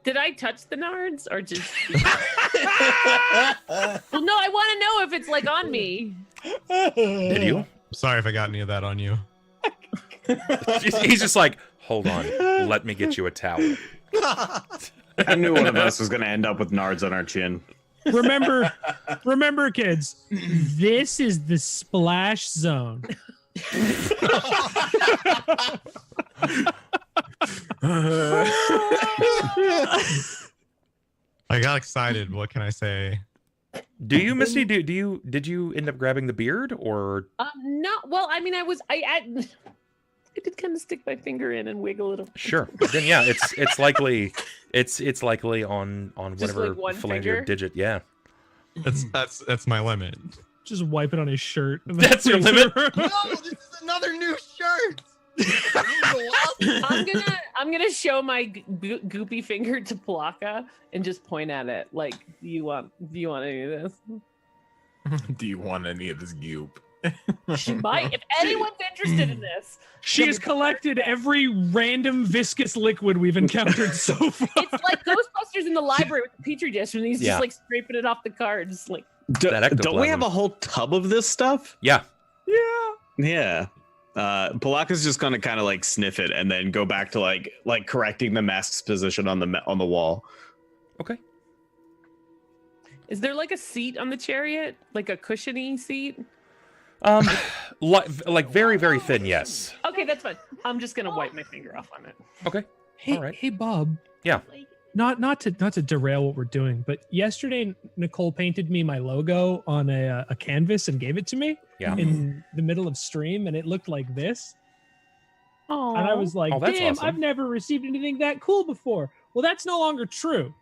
Did I touch the nards or just? Well, no, I want to know if it's like on me. Did you? Sorry if I got any of that on you. He's just like, hold on, let me get you a towel. I knew one of us was going to end up with nards on our chin. Remember, kids, this is the splash zone. I got excited. What can I say? Do you, Misty? Did you end up grabbing the beard or? No. Well, I mean, I did kind of stick my finger in and wiggle a little. Sure. Then yeah, it's likely on Just whatever like one phalangeal finger? digit. Yeah. That's my limit. Just wipe it on his shirt. That's your limit? No, this is another new shirt. I'm gonna show my goopy finger to Pilakka and just point at it like, do you want any of this? Do you want any of this goop? She might. If anyone's interested in this, She has collected every random viscous liquid we've encountered so far. it's like Ghostbusters in the library with the petri dish, and he's Yeah. just like scraping it off the cards. Like, That Don't we ectoplasm. have a whole tub of this stuff? Yeah. Yeah. Pilakka's just gonna kind of like sniff it and then go back to like correcting the mask's position on the wall. Okay. is there like a seat on the chariot, like a cushiony seat? Like very very thin. Yes. Okay, that's fine. I'm just gonna wipe my finger off on it. Okay. Hey, All right. hey, Bob. Yeah. Not to derail what we're doing, but yesterday Nicole painted me my logo on a canvas and gave it to me Yeah. in the middle of stream, and it looked like this. Oh, And I was like, Oh, that's damn, awesome. I've never received anything that cool before. Well, that's no longer true.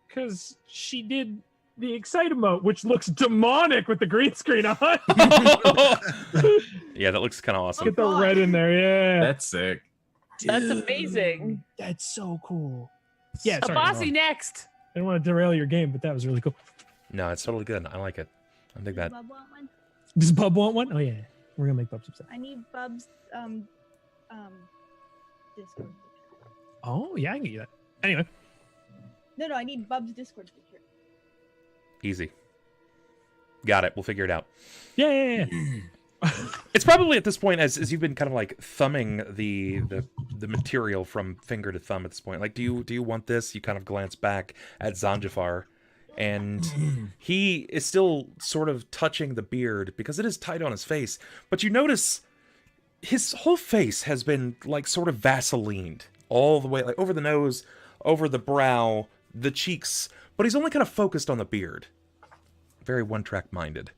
Because she did the Excite emote, which looks demonic with the green screen on. Yeah, that looks kind of awesome. Get the red in there, yeah. That's sick. that's amazing. That's so cool. Yeah, sorry. Abasi next. I don't want to derail your game, but that was really cool. No, it's totally good. I like it. I dig that. Bub want one? Does Bub want one? Oh, yeah. We're going to make Bub's upset. I need Bub's Discord. Oh, yeah, I can get you that. Anyway. No, I need Bub's Discord picture. Easy. Got it. We'll figure it out. Yeah. It's probably at this point, as you've been kind of like thumbing the material from finger to thumb at this point. Like, do you want this? You kind of glance back at Xanjafar, and he is still sort of touching the beard because it is tight on his face. But you notice his whole face has been like sort of Vaselined all the way, like over the nose, over the brow, the cheeks. But he's only kind of focused on the beard. Very one-track minded.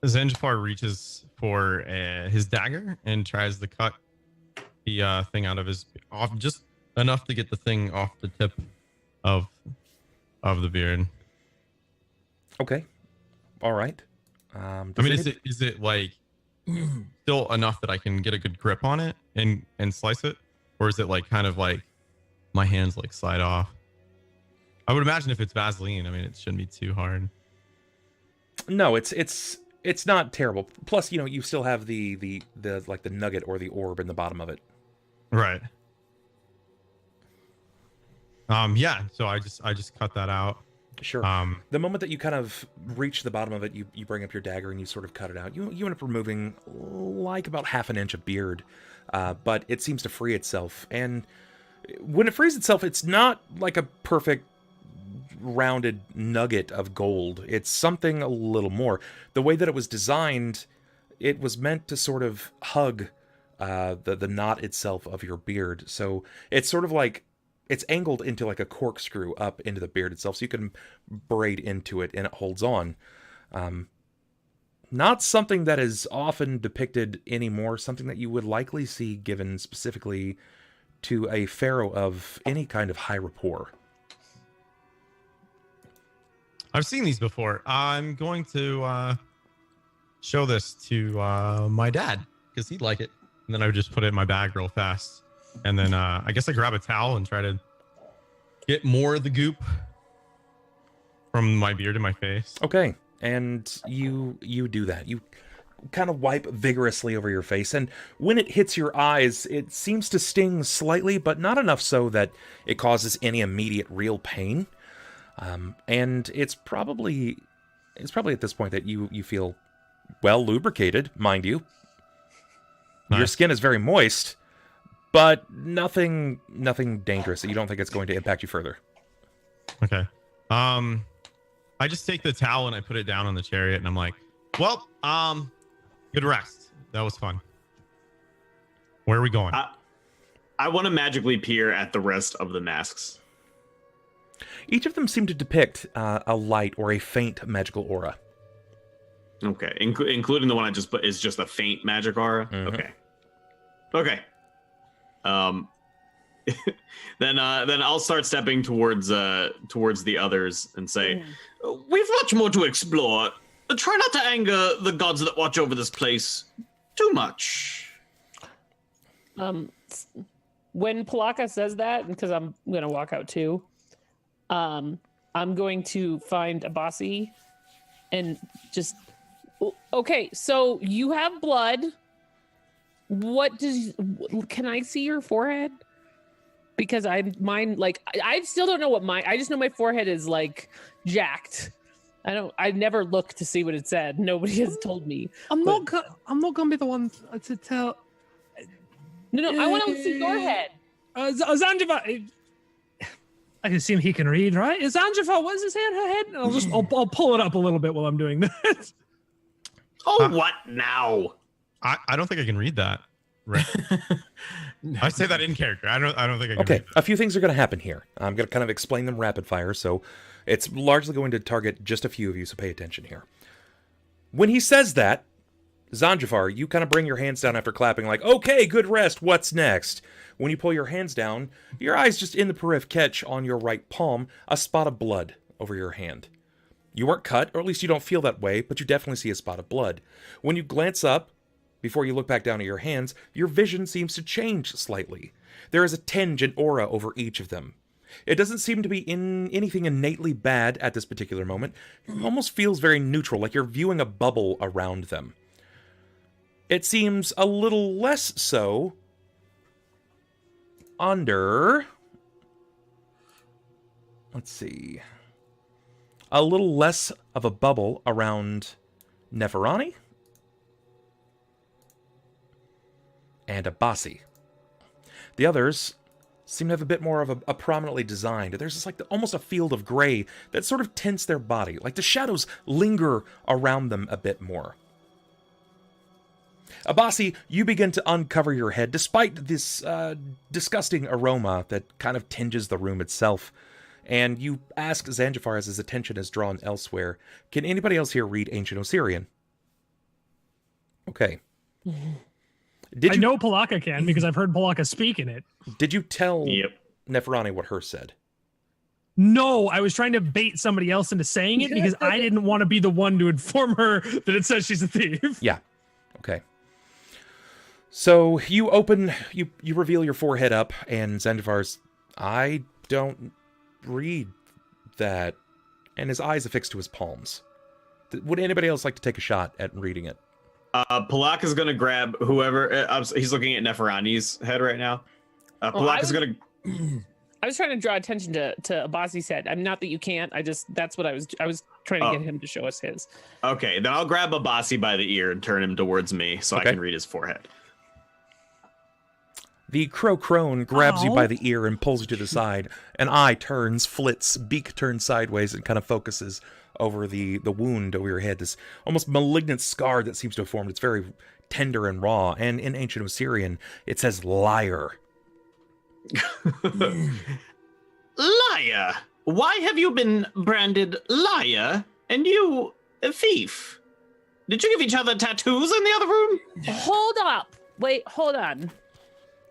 Xanjafar reaches for his dagger and tries to cut the thing out of his off, just enough to get the thing off the tip of the beard. Okay. All right. I mean, is it like still enough that I can get a good grip on it and slice it, or is it like kind of like my hands like slide off? I would imagine if it's Vaseline, I mean, it shouldn't be too hard. No, it's not terrible. Plus, you know, you still have the like the nugget or the orb in the bottom of it. Right. Yeah. So I just cut that out. Sure. The moment that you kind of reach the bottom of it, you bring up your dagger and you sort of cut it out. You end up removing like about half an inch of beard, but it seems to free itself. And when it frees itself, it's not like a perfect rounded nugget of gold. It's something a little more. The way that it was designed, it was meant to sort of hug the knot itself of your beard. So it's sort of like it's angled into like a corkscrew up into the beard itself, so you can braid into it and it holds on. not something that is often depicted anymore, something that you would likely see given specifically to a pharaoh of any kind of high rapport. I've seen these before. I'm going to show this to my dad because he'd like it. And then I would just put it in my bag real fast. And then I guess I grab a towel and try to get more of the goop from my beard to my face. Okay, and you do that. You kind of wipe vigorously over your face, and when it hits your eyes, it seems to sting slightly, but not enough so that it causes any immediate real pain. And it's probably at this point that you feel well lubricated, mind you. Nice. Your skin is very moist, but nothing dangerous that you don't think it's going to impact you further. Okay. I just take the towel and I put it down on the chariot and I'm like, well, good rest. That was fun. Where are we going? I want to magically peer at the rest of the masks. Each of them seem to depict a light or a faint magical aura. Okay, including the one I just put is just a faint magic aura. Mhm. Okay. Then I'll start stepping towards the others and say, "We've much more to explore. Try not to anger the gods that watch over this place too much." When Pilakka says that, because I'm gonna walk out too, I'm going to find Abasi and just, okay, so you have blood. Can I see your forehead? Because I still don't know I just know my forehead is like jacked. I never looked to see what it said. Nobody has told me. I'm not gonna be the one to tell. No, I want to see your head. Xanjafar, I can assume he can read, right? Is Xanjafar, what does it say on her head? I'll pull it up a little bit while I'm doing that. What now? I don't think I can read that. Right. I say that in character. I don't think I can Okay, read that. a few things are going to happen here. I'm going to kind of explain them rapid fire, so it's largely going to target just a few of you, so pay attention here. When he says that, Xanjafar, you kind of bring your hands down after clapping like, okay, good rest, what's next? When you pull your hands down, your eyes just in the periph catch on your right palm a spot of blood over your hand. You weren't cut, or at least you don't feel that way, but you definitely see a spot of blood. When you glance up, before you look back down at your hands, your vision seems to change slightly. There is a tinge and aura over each of them. It doesn't seem to be in anything innately bad at this particular moment. It almost feels very neutral, like you're viewing a bubble around them. It seems a little less so under... Let's see. A little less of a bubble around Neferani and Abasi. The others seem to have a bit more of a prominently designed. There's just like almost a field of gray that sort of tints their body, like the shadows linger around them a bit more. Abasi, you begin to uncover your head, despite this disgusting aroma that kind of tinges the room itself. And you ask Xanjafar as his attention is drawn elsewhere, can anybody else here read Ancient Osirian? Okay. I know Pilakka can because I've heard Pilakka speak in it. Did you tell Neferani what her said? No, I was trying to bait somebody else into saying it because I didn't want to be the one to inform her that it says she's a thief. Yeah. Okay. So you you reveal your forehead up, and Xanjafar's, I don't read that, and his eyes affixed to his palms. Would anybody else like to take a shot at reading it? Pilakka's gonna grab whoever. He's looking at Neferani's head right now. Pilakka's gonna. I was trying to draw attention to Abasi's head. I'm not that you can't. That's what I was trying to get him to show us his. Okay, then I'll grab Abasi by the ear and turn him towards me so I can read his forehead. The crow crone grabs you by the ear and pulls you to the side. An eye turns, flits, beak turns sideways, and kind of focuses over the wound over your head. This almost malignant scar that seems to have formed. It's very tender and raw. And in Ancient Osirian, it says liar. Liar! Why have you been branded liar and you a thief? Did you give each other tattoos in the other room? Hold up. Wait, hold on.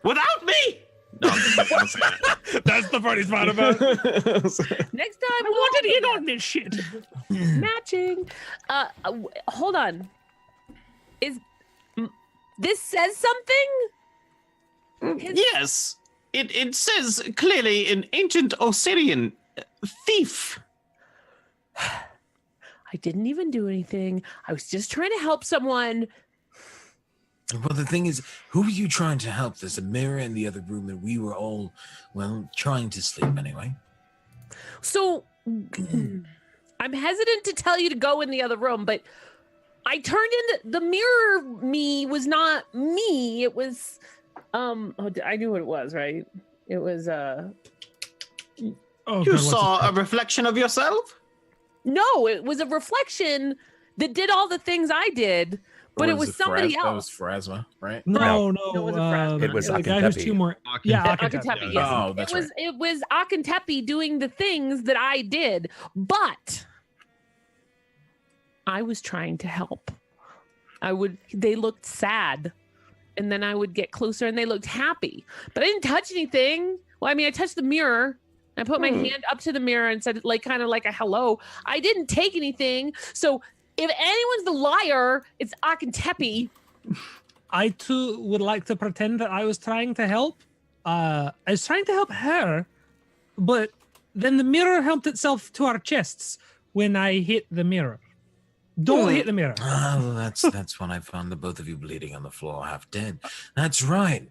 Without me? No, I'm just kidding, don't say that. That's the funny part about it. Next time, I wanted in on this shit. matching. Hold on. This says something? Yes, it says clearly in ancient Osirian, thief. I didn't even do anything. I was just trying to help someone. Well, the thing is, who were you trying to help? There's a mirror in the other room, and we were all, well, trying to sleep anyway. So I'm hesitant to tell you to go in the other room, but I turned into the mirror. Me was not me. It was I knew what it was, right? It was You saw a reflection of yourself? no, it was a reflection that did all the things I did, but it was somebody else. That was Pharasma, right? No, It wasn't Phrasma. It was the guy who's Akintepi. two more. Yeah, Akintepi. Akintepi, yes. Oh, that's right. It was Akintepi doing the things that I did, but I was trying to help. They looked sad, and then I would get closer and they looked happy, but I didn't touch anything. Well, I mean, I touched the mirror. I put my hand up to the mirror and said, like, kind of like a hello. I didn't take anything. So if anyone's the liar, it's Akintepi. I too would like to pretend that I was trying to help. I was trying to help her, but then the mirror helped itself to our chests when I hit the mirror. Don't hit the mirror. Oh, that's when I found the both of you bleeding on the floor, half dead. That's right.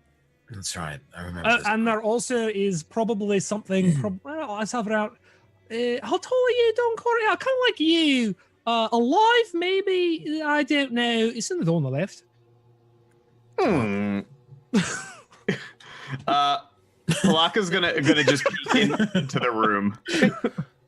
That's right. I remember this. And there also is probably something. Let's have it out. How tall are you, Donkor? Yeah, kind of like you. Alive, maybe. I don't know. It's in the door on the left. Pilakka's gonna just peek into the room.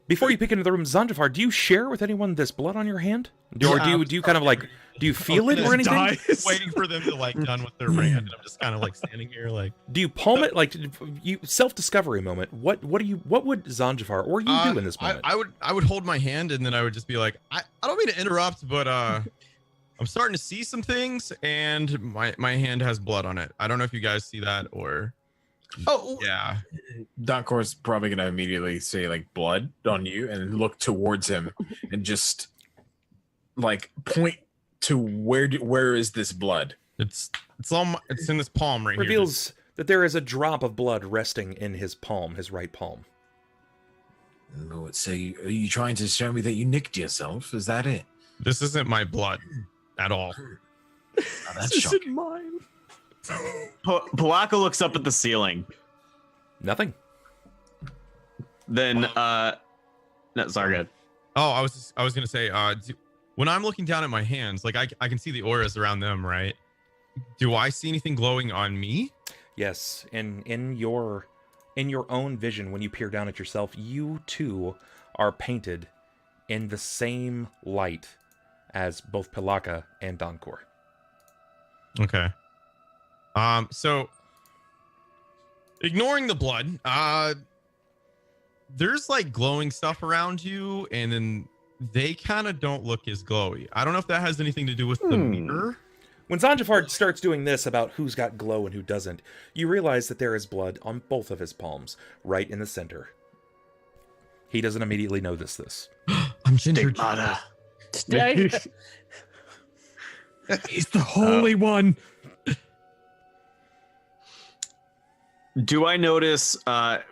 Before you peek into the room, Xanjafar, do you share with anyone this blood on your hand? Or do you kind of like, do you feel it or anything? Waiting for them to like done with their rant, and I'm just kind of like standing here like. Do you palm it? Like, you self-discovery moment. What would Xanjafar or you do in this moment? I would hold my hand, and then I would just be like, I don't mean to interrupt, but I'm starting to see some things, and my hand has blood on it. I don't know if you guys see that or. Oh Yeah. Donkor's probably gonna immediately say like blood on you and look towards him and just like point to where is this blood? It's in this palm right Reveals that there is a drop of blood resting in his palm, his right palm. So are you trying to show me that you nicked yourself? Is that it? This isn't my blood at all. Oh, that's shocking. mine. Pilakka looks up at the ceiling. Nothing. Then no, sorry, good. Oh, I was gonna say, when I'm looking down at my hands, like I can see the auras around them, right? Do I see anything glowing on me? Yes, in your own vision, when you peer down at yourself, you too are painted in the same light as both Pilakka and Donkor. Okay. So ignoring the blood, there's like glowing stuff around you, and then they kind of don't look as glowy. I don't know if that has anything to do with the mirror. When Xanjafar starts doing this about who's got glow and who doesn't, you realize that there is blood on both of his palms, right in the center. He doesn't immediately notice this. I'm ginger. He's the holy one. Do I notice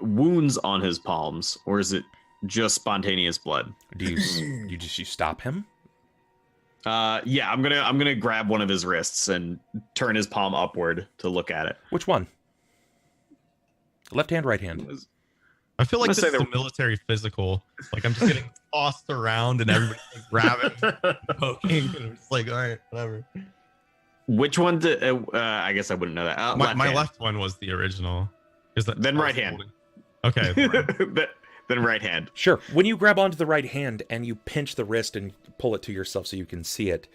wounds on his palms, or is it just spontaneous blood? Do you stop him? Yeah, I'm gonna grab one of his wrists and turn his palm upward to look at it. Which one? Left hand, right hand? I feel like I'm this gonna is say a military physical. Like I'm just getting tossed around and everybody's like grabbing, poking, and I'm just like, all right, whatever. Which one? I guess I wouldn't know that. My left one was the original. Then right hand. Okay. Then right hand. Sure. When you grab onto the right hand and you pinch the wrist and pull it to yourself so you can see it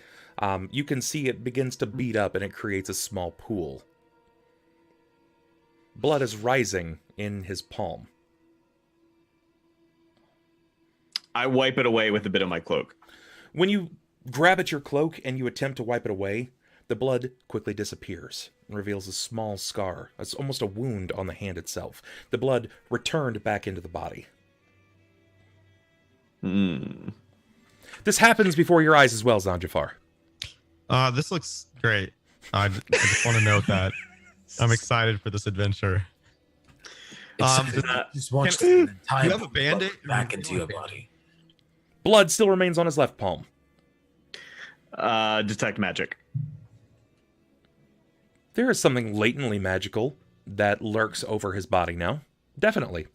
begins to beat up and it creates a small pool. Blood is rising in his palm. I wipe it away with a bit of my cloak. When you grab at your cloak and you attempt to wipe it away, the blood quickly disappears and reveals a small scar. It's almost a wound on the hand itself. The blood returned back into the body. This happens before your eyes as well, Xanjafar. This looks great. I just want to note that I'm excited for this adventure. Just watch do the you entire have a Band-Aid? back into your body. Blood still remains on his left palm. Detect magic. There is something latently magical that lurks over his body now. Definitely.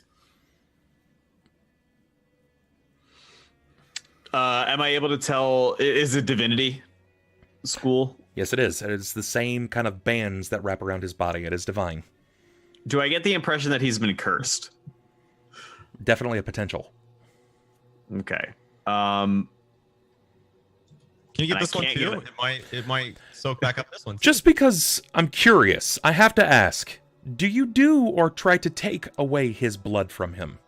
Am I able to tell? Is it divinity school? Yes, it is. It is the same kind of bands that wrap around his body. It is divine. Do I get the impression that he's been cursed? Definitely a potential. Okay. Can you get And I this one can't too? give it- It might soak back up this one. Too. Just because I'm curious, I have to ask, do you do or try to take away his blood from him?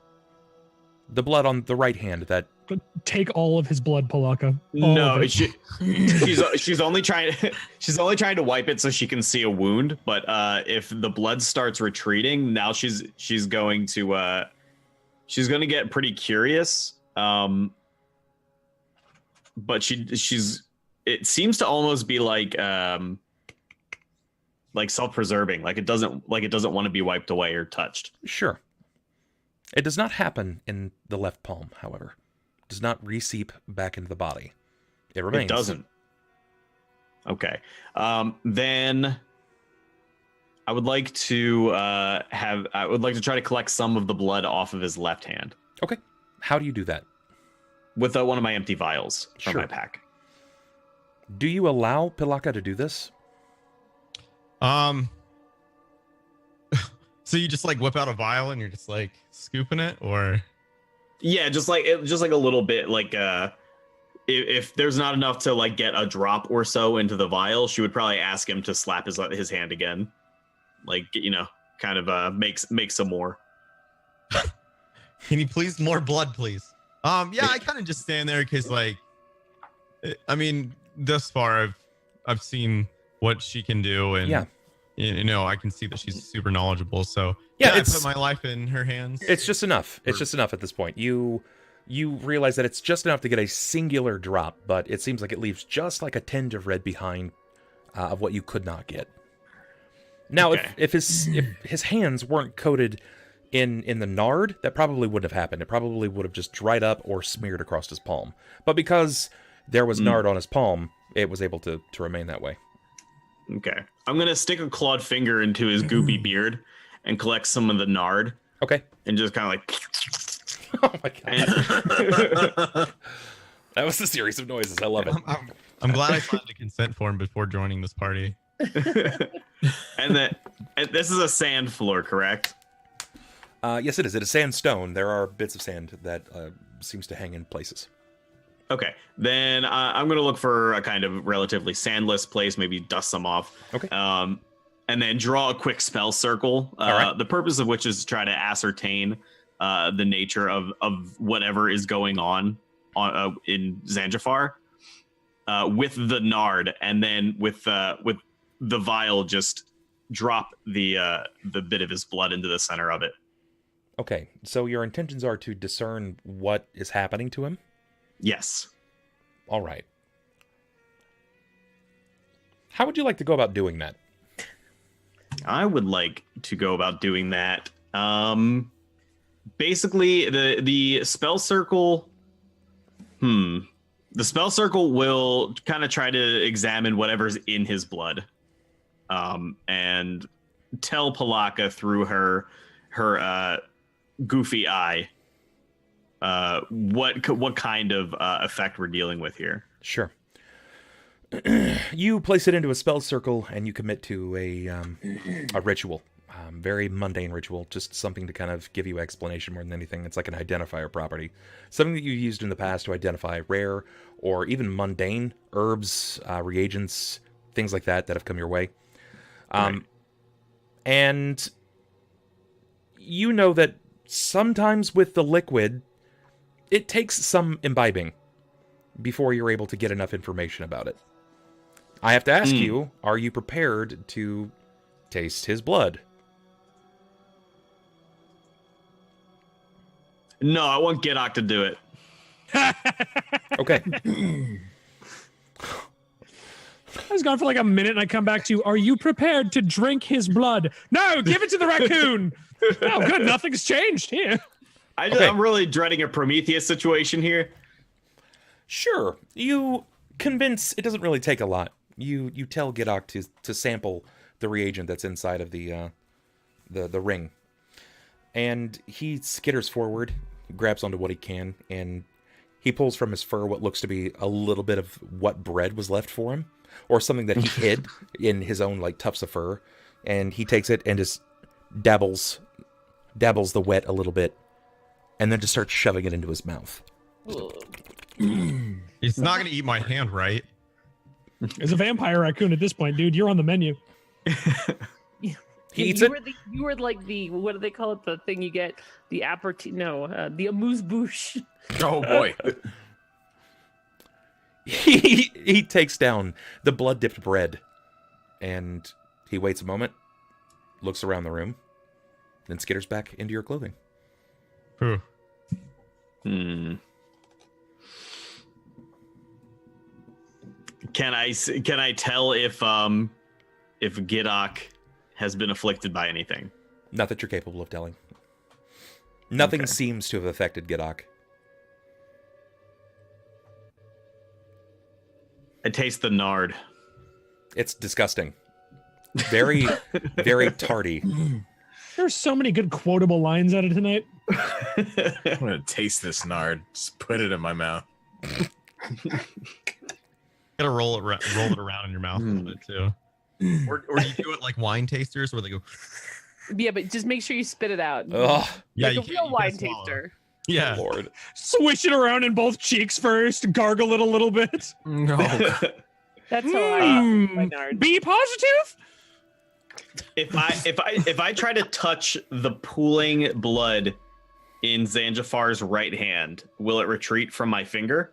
The blood on the right hand that... Take all of his blood, Pilakka. All No, of it. she's only trying to wipe it so she can see a wound. But if the blood starts retreating, now she's going to get pretty curious. But she's it seems to almost be like self-preserving, like it doesn't want to be wiped away or touched. Sure. It does not happen in the left palm, however. It does not reseep back into the body. It remains. It doesn't. Okay. Then I would like to try to collect some of the blood off of his left hand. Okay. How do you do that? With one of my empty vials from Sure. my pack. Do you allow Pilakka to do this? So you just like whip out a vial and you're just like scooping it, or? Yeah, just like a little bit. Like if there's not enough to like get a drop or so into the vial, she would probably ask him to slap his hand again, like kind of make some more. Can you please more blood, please? Yeah, I kind of just stand there because like, I mean, thus far I've seen what she can do, and Yeah. I can see that she's super knowledgeable. So Yeah, I it's- put my life in her hands. It's just enough. It's just enough at this point. You realize that it's just enough to get a singular drop, but it seems like it leaves just like a tinge of red behind of what you could not get. Now, Okay. if his hands weren't coated in the nard, that probably wouldn't have happened. It probably would have just dried up or smeared across his palm. But because there was nard on his palm, it was able to remain that way. Okay, I'm gonna stick a clawed finger into his goopy beard and collect some of the nard Okay. and just kind of like. Oh my god. And, That was a series of noises. I love it. I'm glad I signed a consent form before joining this party. and this is a sand floor, correct? Yes, it is. It is sandstone. There are bits of sand that seems to hang in places. Okay, then I'm gonna look for a kind of relatively sandless place, maybe dust some off. Okay. And then draw a quick spell circle. All right. The purpose of which is to try to ascertain the nature of whatever is going on in Xanjafar with the nard, and then with the vial, just drop the bit of his blood into the center of it. Okay, so your intentions are to discern what is happening to him? Yes. All right. How would you like to go about doing that? I would like to go about doing that. Basically, the spell circle. The spell circle will kind of try to examine whatever's in his blood, and tell Pilakka through her goofy eye what kind of effect we're dealing with here. Sure. You place it into a spell circle and you commit to a ritual. Very mundane ritual, just something to kind of give you explanation more than anything. It's like an identifier property. Something that you used in the past to identify rare or even mundane herbs, reagents, things like that have come your way. Right. And you know that sometimes with the liquid, it takes some imbibing. before you're able to get enough information about it. I have to ask you, are you prepared to taste his blood? No, I want Gidok to do it. Okay. I was gone for like a minute and I come back to, are you prepared to drink his blood? No, give it to the raccoon. Oh, good. Nothing's changed here. I'm really dreading a Prometheus situation here. Sure. You convince, it doesn't really take a lot. You tell Gidok to sample the reagent that's inside of the ring. And he skitters forward, grabs onto what he can, and he pulls from his fur what looks to be a little bit of what bread was left for him, or something that he hid in his own like tufts of fur, and he takes it and just dabbles the wet a little bit, and then just starts shoving it into his mouth. He's not gonna eat my hand, right? As a vampire raccoon at this point, dude, you're on the menu. He eats it. You were like the, what do they call it? The thing you get, the aperitif, the amuse-bouche. Oh boy. He takes down the blood-dipped bread, and he waits a moment, looks around the room, then skitters back into your clothing. Whew. Can I tell if Gidok has been afflicted by anything? Not that you're capable of telling. Nothing seems to have affected Gidok. I taste the nard. It's disgusting. Very, very tardy. There's so many good quotable lines out of tonight. I'm gonna taste this nard. Just put it in my mouth. Gotta roll it around in your mouth a little bit too. Or you do it like wine tasters where they go. Yeah, but just make sure you spit it out. Ugh. Yeah, Like you a can't- real you wine can't swallow. taster. Yeah. Lord. Swish it around in both cheeks first, gargle it a little bit. No. That's how I my Mm, nard. be positive. If I try to touch the pooling blood in Xanjafar's right hand, will it retreat from my finger?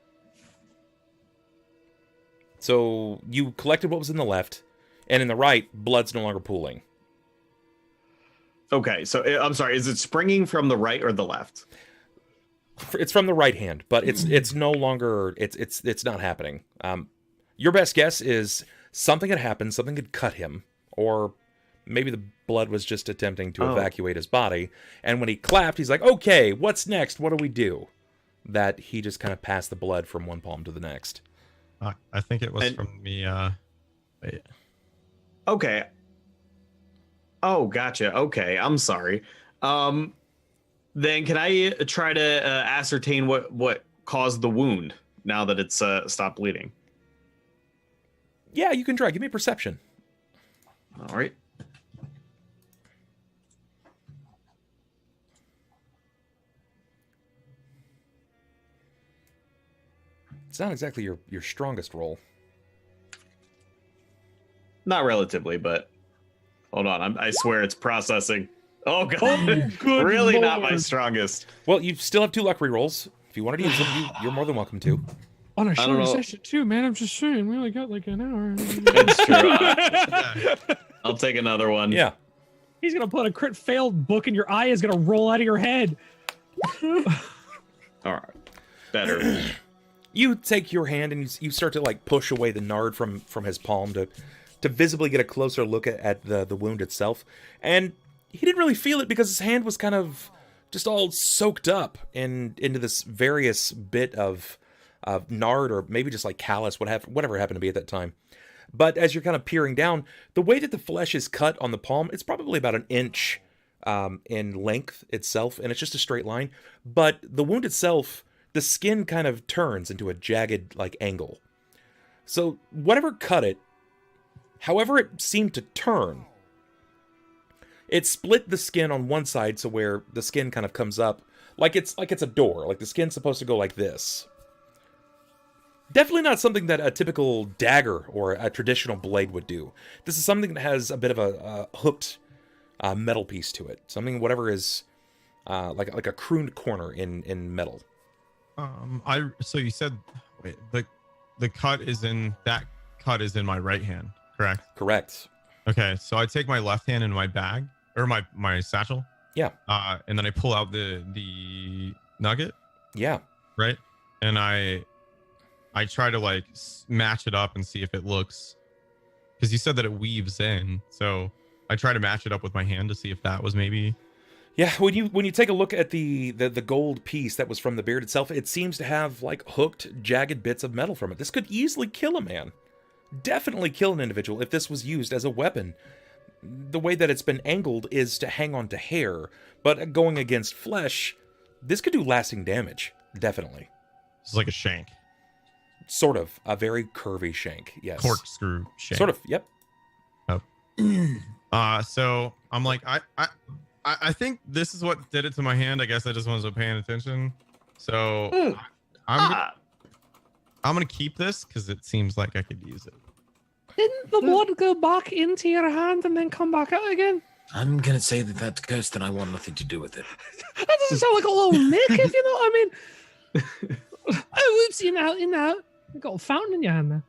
So you collected what was in the left, and in the right, blood's no longer pooling. Okay, so I'm sorry, is it springing from the right or the left? It's from the right hand, but it's no longer it's not happening. Your best guess is something had happened, something had cut him, or maybe the blood was just attempting to evacuate his body. And when he clapped, he's like, "Okay, what's next? What do we do?" That he just kind of passed the blood from one palm to the next. I think it was from me. Wait. Okay. Oh, gotcha. Okay, I'm sorry. Then can I try to ascertain what caused the wound now that it's stopped bleeding? Yeah, you can try. Give me a perception. All right. It's not exactly your strongest roll. Not relatively, but hold on. I swear it's processing. Oh god, Oh, good really not my Lord. strongest. Well, you still have 2 luck re-rolls. If you wanted to use them, you're more than welcome to. On a don't shorter know. session too, man. I'm just saying, we only got like an hour. It's true. I'll take another one. Yeah. He's gonna put a crit failed book, and your eye is gonna roll out of your head. All right. Better. You take your hand and you start to like push away the nard from his palm to visibly get a closer look at the wound itself. And he didn't really feel it because his hand was kind of just all soaked up into this various bit of nard, or maybe just like callus, whatever it happened to be at that time. But as you're kind of peering down, the way that the flesh is cut on the palm, it's probably about an inch in length itself, and it's just a straight line. But the wound itself, the skin kind of turns into a jagged like angle. So whatever cut it, however it seemed to turn, it split the skin on one side, so where the skin kind of comes up like it's a door, like the skin's supposed to go like this. Definitely not something that a typical dagger or a traditional blade would do. This is something that has a bit of a hooked metal piece to it. Something, whatever is like a crooned corner in metal. So you said Wait, the cut is in my right hand, correct? Correct. Okay, so I take my left hand in my bag or my satchel. Yeah. And then I pull out the nugget. Yeah. Right. And I try to like match it up and see if it looks, because you said that it weaves in, so I try to match it up with my hand to see if that was maybe. Yeah, when you take a look at the gold piece that was from the beard itself, it seems to have like hooked, jagged bits of metal from it. This could easily kill a man. Definitely kill an individual if this was used as a weapon. The way that it's been angled is to hang on to hair, but going against flesh, this could do lasting damage. Definitely. It's like a shank. Sort of. A very curvy shank, yes. Corkscrew shank. Sort of, yep. So I'm like, I think this is what did it to my hand. I guess I just wasn't paying attention. So I'm gonna keep this because it seems like I could use it. Didn't the blood go back into your hand and then come back out again? I'm gonna say that that's cursed, and I want nothing to do with it. That doesn't sound like a little nick, if you know what I mean. Oh, whoops! In out. You got a fountain in your hand there.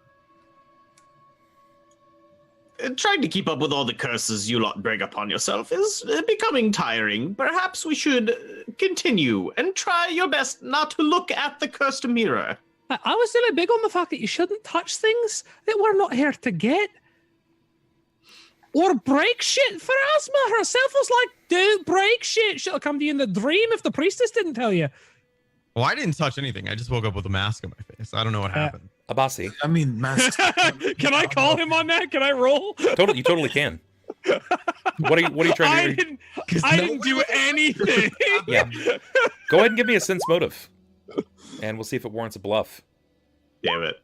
Trying to keep up with all the curses you lot bring upon yourself is becoming tiring. Perhaps we should continue and try your best not to look at the cursed mirror. I was really big on the fact that you shouldn't touch things that we're not here to get. Or break shit. Pharasma herself was like, don't break shit. Shit'll come to you in the dream if the priestess didn't tell you. Well, I didn't touch anything. I just woke up with a mask on my face. I don't know what happened. Abasi. I mean, masks. Can I call him on that? Can I roll? You totally can. What are you trying to do? I didn't do anything. Yeah. Go ahead and give me a sense motive. And we'll see if it warrants a bluff. Damn it.